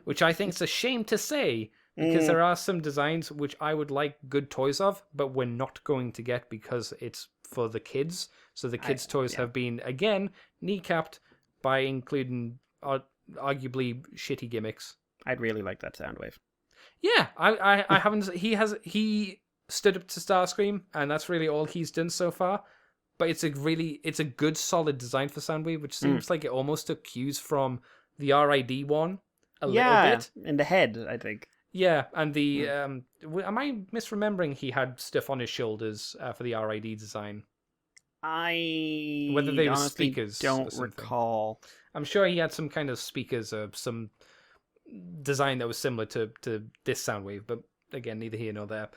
Which I think is a shame to say, because there are some designs which I would like good toys of, but we're not going to get because it's for the kids. So the kids' toys have been, again, kneecapped by including arguably shitty gimmicks. I'd really like that Soundwave. Yeah, I haven't... He stood up to Starscream, and that's really all he's done so far. But it's a good, solid design for Soundwave, which seems like it almost took cues from the RID one a little bit. In the head, I think. Yeah, and the... am I misremembering he had stuff on his shoulders for the RID design? Whether they were honestly speakers or don't something. recall. I'm sure he had some kind of speakers or some design that was similar to this Soundwave, but again, neither here nor there.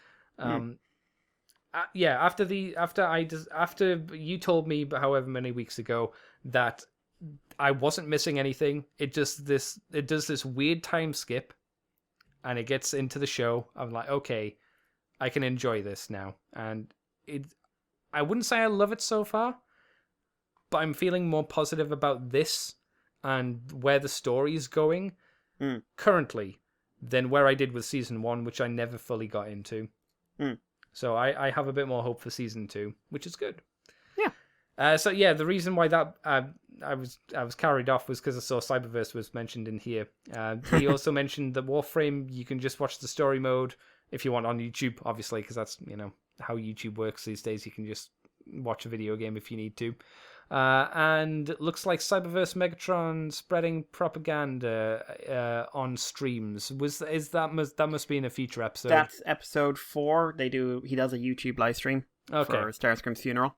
Yeah, after you told me however many weeks ago that I wasn't missing anything, it does this weird time skip, and it gets into the show. I'm like, okay, I can enjoy this now, and I wouldn't say I love it so far, but I'm feeling more positive about this and where the story is going currently than where I did with season 1, which I never fully got into. So I have a bit more hope for season 2, which is good. Yeah. So yeah, the reason why that I was carried off was because I saw Cyberverse was mentioned in here. He also mentioned that Warframe, you can just watch the story mode if you want on YouTube, obviously, because that's how YouTube works these days. You can just watch a video game if you need to. And it looks like Cyberverse Megatron spreading propaganda on streams. That must be in a future episode? That's episode 4. He does a YouTube live stream for Starscream's funeral.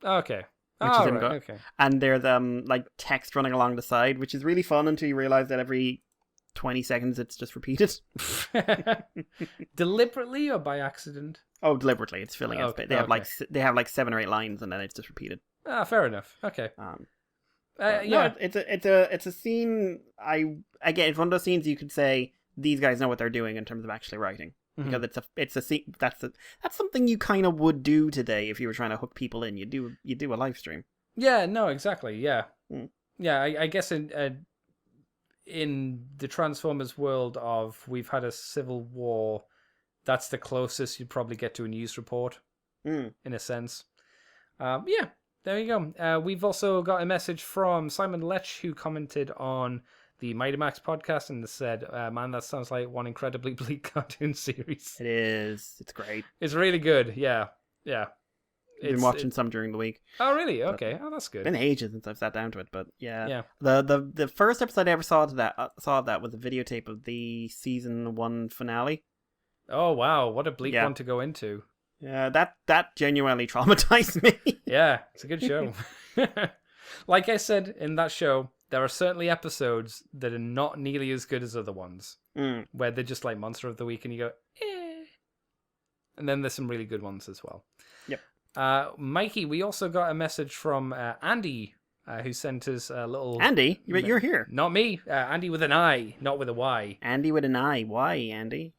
Okay. Which is okay. And there's like text running along the side, which is really fun until you realize that every 20 seconds it's just repeated. Deliberately or by accident? Oh, deliberately. It's filling it. They have like 7 or 8 lines, and then it's just repeated. Fair enough. Okay. Yeah, no, it's a scene. It's one of those scenes you could say these guys know what they're doing in terms of actually writing, because it's a scene that's something you kind of would do today if you were trying to hook people in. You do a live stream. Yeah. No. Exactly. Yeah. Yeah. I guess in the Transformers world of we've had a civil war, that's the closest you'd probably get to a news report, in a sense. Yeah. There you go. We've also got a message from Simon Lech, who commented on the Mighty Max podcast and said, man, that sounds like one incredibly bleak cartoon series. It is. It's great. It's really good. Yeah. Yeah. I've been watching some during the week. Oh, really? Okay. That's good. It's been ages since I've sat down to it, but yeah. Yeah. The first episode I ever saw of that was a videotape of the season 1 finale. Oh, wow. What a bleak one to go into. Yeah, that genuinely traumatized me. Yeah, it's a good show. Like I said in that show, there are certainly episodes that are not nearly as good as other ones, where they're just like Monster of the Week, and you go, eh. And then there's some really good ones as well. Yep. Mikey, we also got a message from Andy, who sent us a little... Andy? You're here. Not me. Andy with an I, not with a Y. Andy with an I. Why, Andy?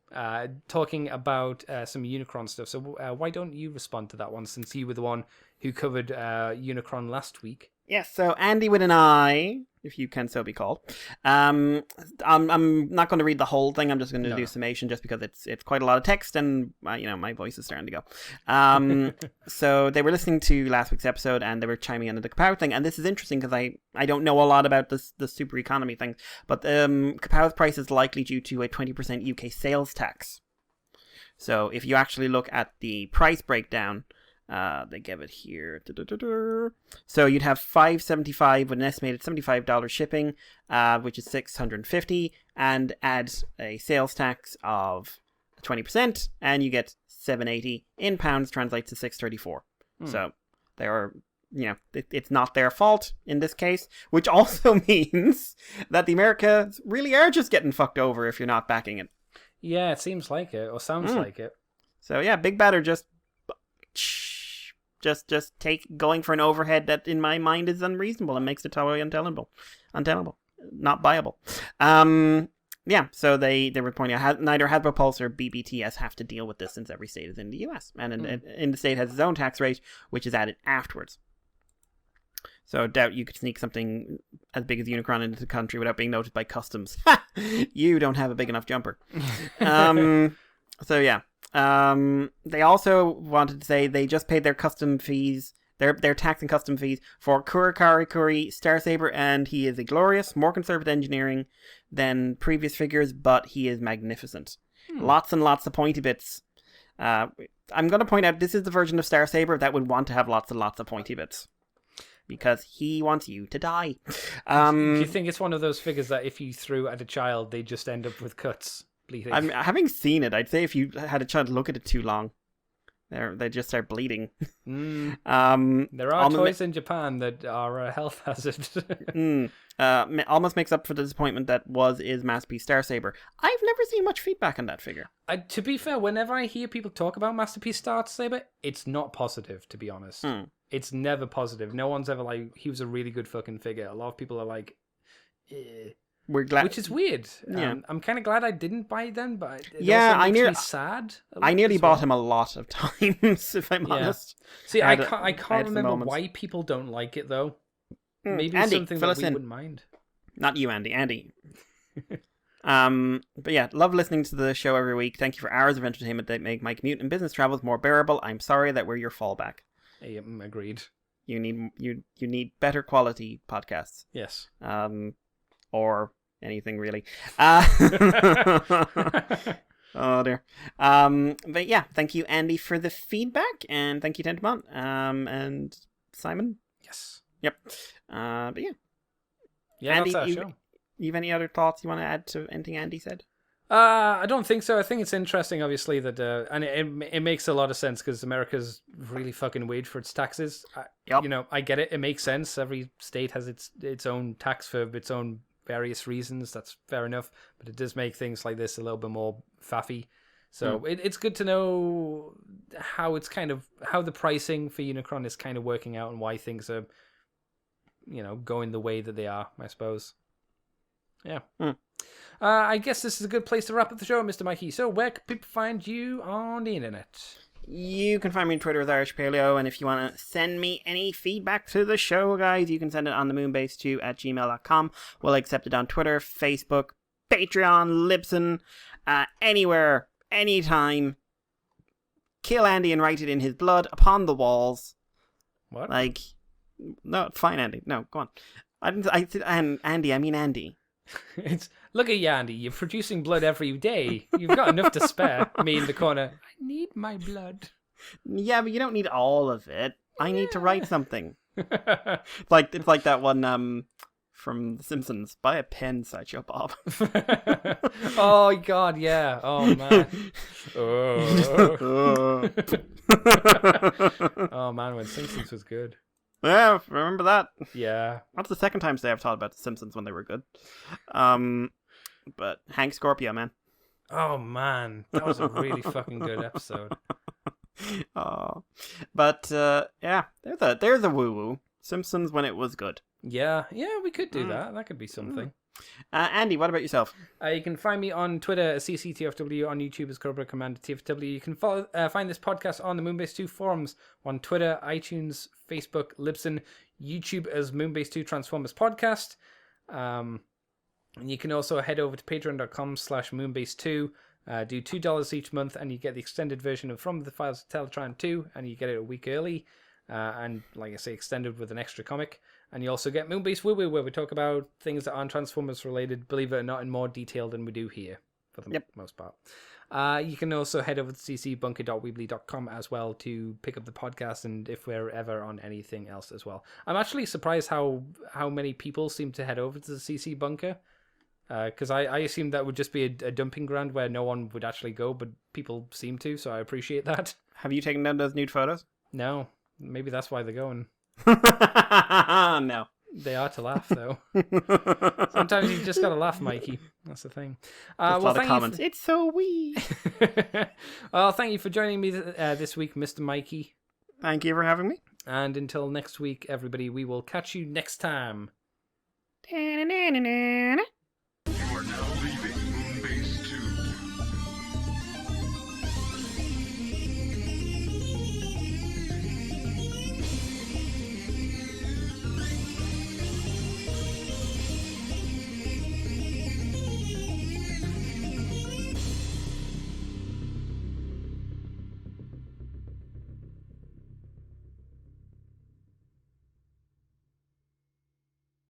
Talking about some Unicron stuff. So why don't you respond to that one, since you were the one who covered Unicron last week? Yes, so Andy with an I, if you can so be called. I'm not going to read the whole thing. I'm just going to do summation, just because it's quite a lot of text, and my voice is starting to go. So they were listening to last week's episode, and they were chiming in on the Kapow thing, and this is interesting because I don't know a lot about the super economy thing, but Kapow's price is likely due to a 20% UK sales tax. So if you actually look at the price breakdown, they give it here. So you'd have $575 with an estimated $75 shipping, which is $650, and add a sales tax of 20%, and you get $780 in pounds, translates to $634. So they are, it's not their fault in this case, which also means that the Americans really are just getting fucked over if you're not backing it. Yeah, it seems like it, or sounds like it. So yeah, Big Bad are just take going for an overhead that in my mind is unreasonable and makes it totally untenable, not viable. Yeah, so they were pointing out neither Hasbro Pulse or BBTS have to deal with this, since every state is in the US, and in the state has its own tax rate, which is added afterwards. So I doubt you could sneak something as big as Unicron into the country without being noticed by customs. You don't have a big enough jumper. So yeah. They also wanted to say they just paid their custom fees, their tax and custom fees for Kurikari Kuri Starsaber, and he is a glorious, more conservative engineering than previous figures, but he is magnificent. Lots and lots of pointy bits. I'm going to point out this is the version of Starsaber that would want to have lots and lots of pointy bits, because he wants you to die. Do you think it's one of those figures that if you threw at a child, they just end up with cuts? Bleeding. Having seen it, I'd say if you had a child look at it too long, They just start bleeding. There are toys in Japan that are a health hazard. Almost makes up for the disappointment that is Masterpiece Star Saber. I've never seen much feedback on that figure. To be fair, whenever I hear people talk about Masterpiece Star Saber, it's not positive, to be honest. It's never positive. No one's ever like, he was a really good fucking figure. A lot of people are like, We're glad, which is weird. Yeah. I'm kind of glad I didn't buy it then, but it yeah, also makes me sad. I nearly bought him a lot of times, if I'm honest. See, I can't remember why people don't like it though. Maybe Andy, something that we wouldn't mind. Not you, Andy. But yeah, love listening to the show every week. Thank you for hours of entertainment that make my commute and business travels more bearable. I'm sorry that we're your fallback. Agreed. You need better quality podcasts. Yes. Or anything really. Oh dear. But yeah, thank you, Andy, for the feedback, and thank you, Tentamon, and Simon. Yes. Yep. But yeah. Yeah, Andy, that's our show. You have any other thoughts you want to add to anything Andy said? I don't think so. I think it's interesting, obviously, that and it makes a lot of sense because America's really fucking weird for its taxes. Yep. You know, I get it. It makes sense. Every state has its own tax for its own various reasons. That's fair enough. But it does make things like this a little bit more faffy. So it's good to know how the pricing for Unicron is kind of working out and why things are, going the way that they are, I suppose. Yeah. I guess this is a good place to wrap up the show, Mr. Mikey. So where can people find you on the internet? You can find me on Twitter as Irish Paleo, and if you want to send me any feedback to the show, guys, you can send it on the moonbase2@gmail.com. We'll accept it on Twitter, Facebook, Patreon, Libsyn, anywhere, anytime. Kill Andy and write it in his blood upon the walls. What? No, fine, Andy. No, go on. Andy, I mean Andy. Look at you, Andy. You're producing blood every day. You've got enough to spare. Me in the corner. I need my blood. Yeah, but you don't need all of it. I need to write something. It's like that one from The Simpsons. Buy a pen, Sideshow Bob. Oh God, yeah. Oh man. Oh. Oh man, when Simpsons was good. Yeah, remember that? Yeah. That's the second time today I've thought about The Simpsons when they were good. But Hank Scorpio, man. Oh man, that was a really fucking good episode. Oh, but yeah, there's a woo woo. Simpsons when it was good. Yeah, we could do that. That could be something. Andy, what about yourself? You can find me on Twitter as CCTFW, on YouTube as Cobra Commander TFW. You can find this podcast on the Moonbase 2 forums on Twitter, iTunes, Facebook, Libsyn, YouTube as Moonbase 2 Transformers Podcast. And you can also head over to patreon.com/Moonbase2. Do $2 each month, and you get the extended version of From the Files of Teletran 2, and you get it a week early. And like I say, extended with an extra comic. And you also get Moonbase Woo Woo, where we talk about things that aren't Transformers related, believe it or not, in more detail than we do here, for the most part. You can also head over to ccbunker.weebly.com as well to pick up the podcast, and if we're ever on anything else as well. I'm actually surprised how many people seem to head over to the CC Bunker, because I assumed that would just be a dumping ground where no one would actually go, but people seem to, so I appreciate that. Have you taken down those nude photos? No. Maybe that's why they're going. No. They are to laugh, though. Sometimes you just gotta laugh, Mikey. That's the thing. A lot of comments. It's so wee. Well, thank you for joining me this week, Mr. Mikey. Thank you for having me. And until next week, everybody, we will catch you next time.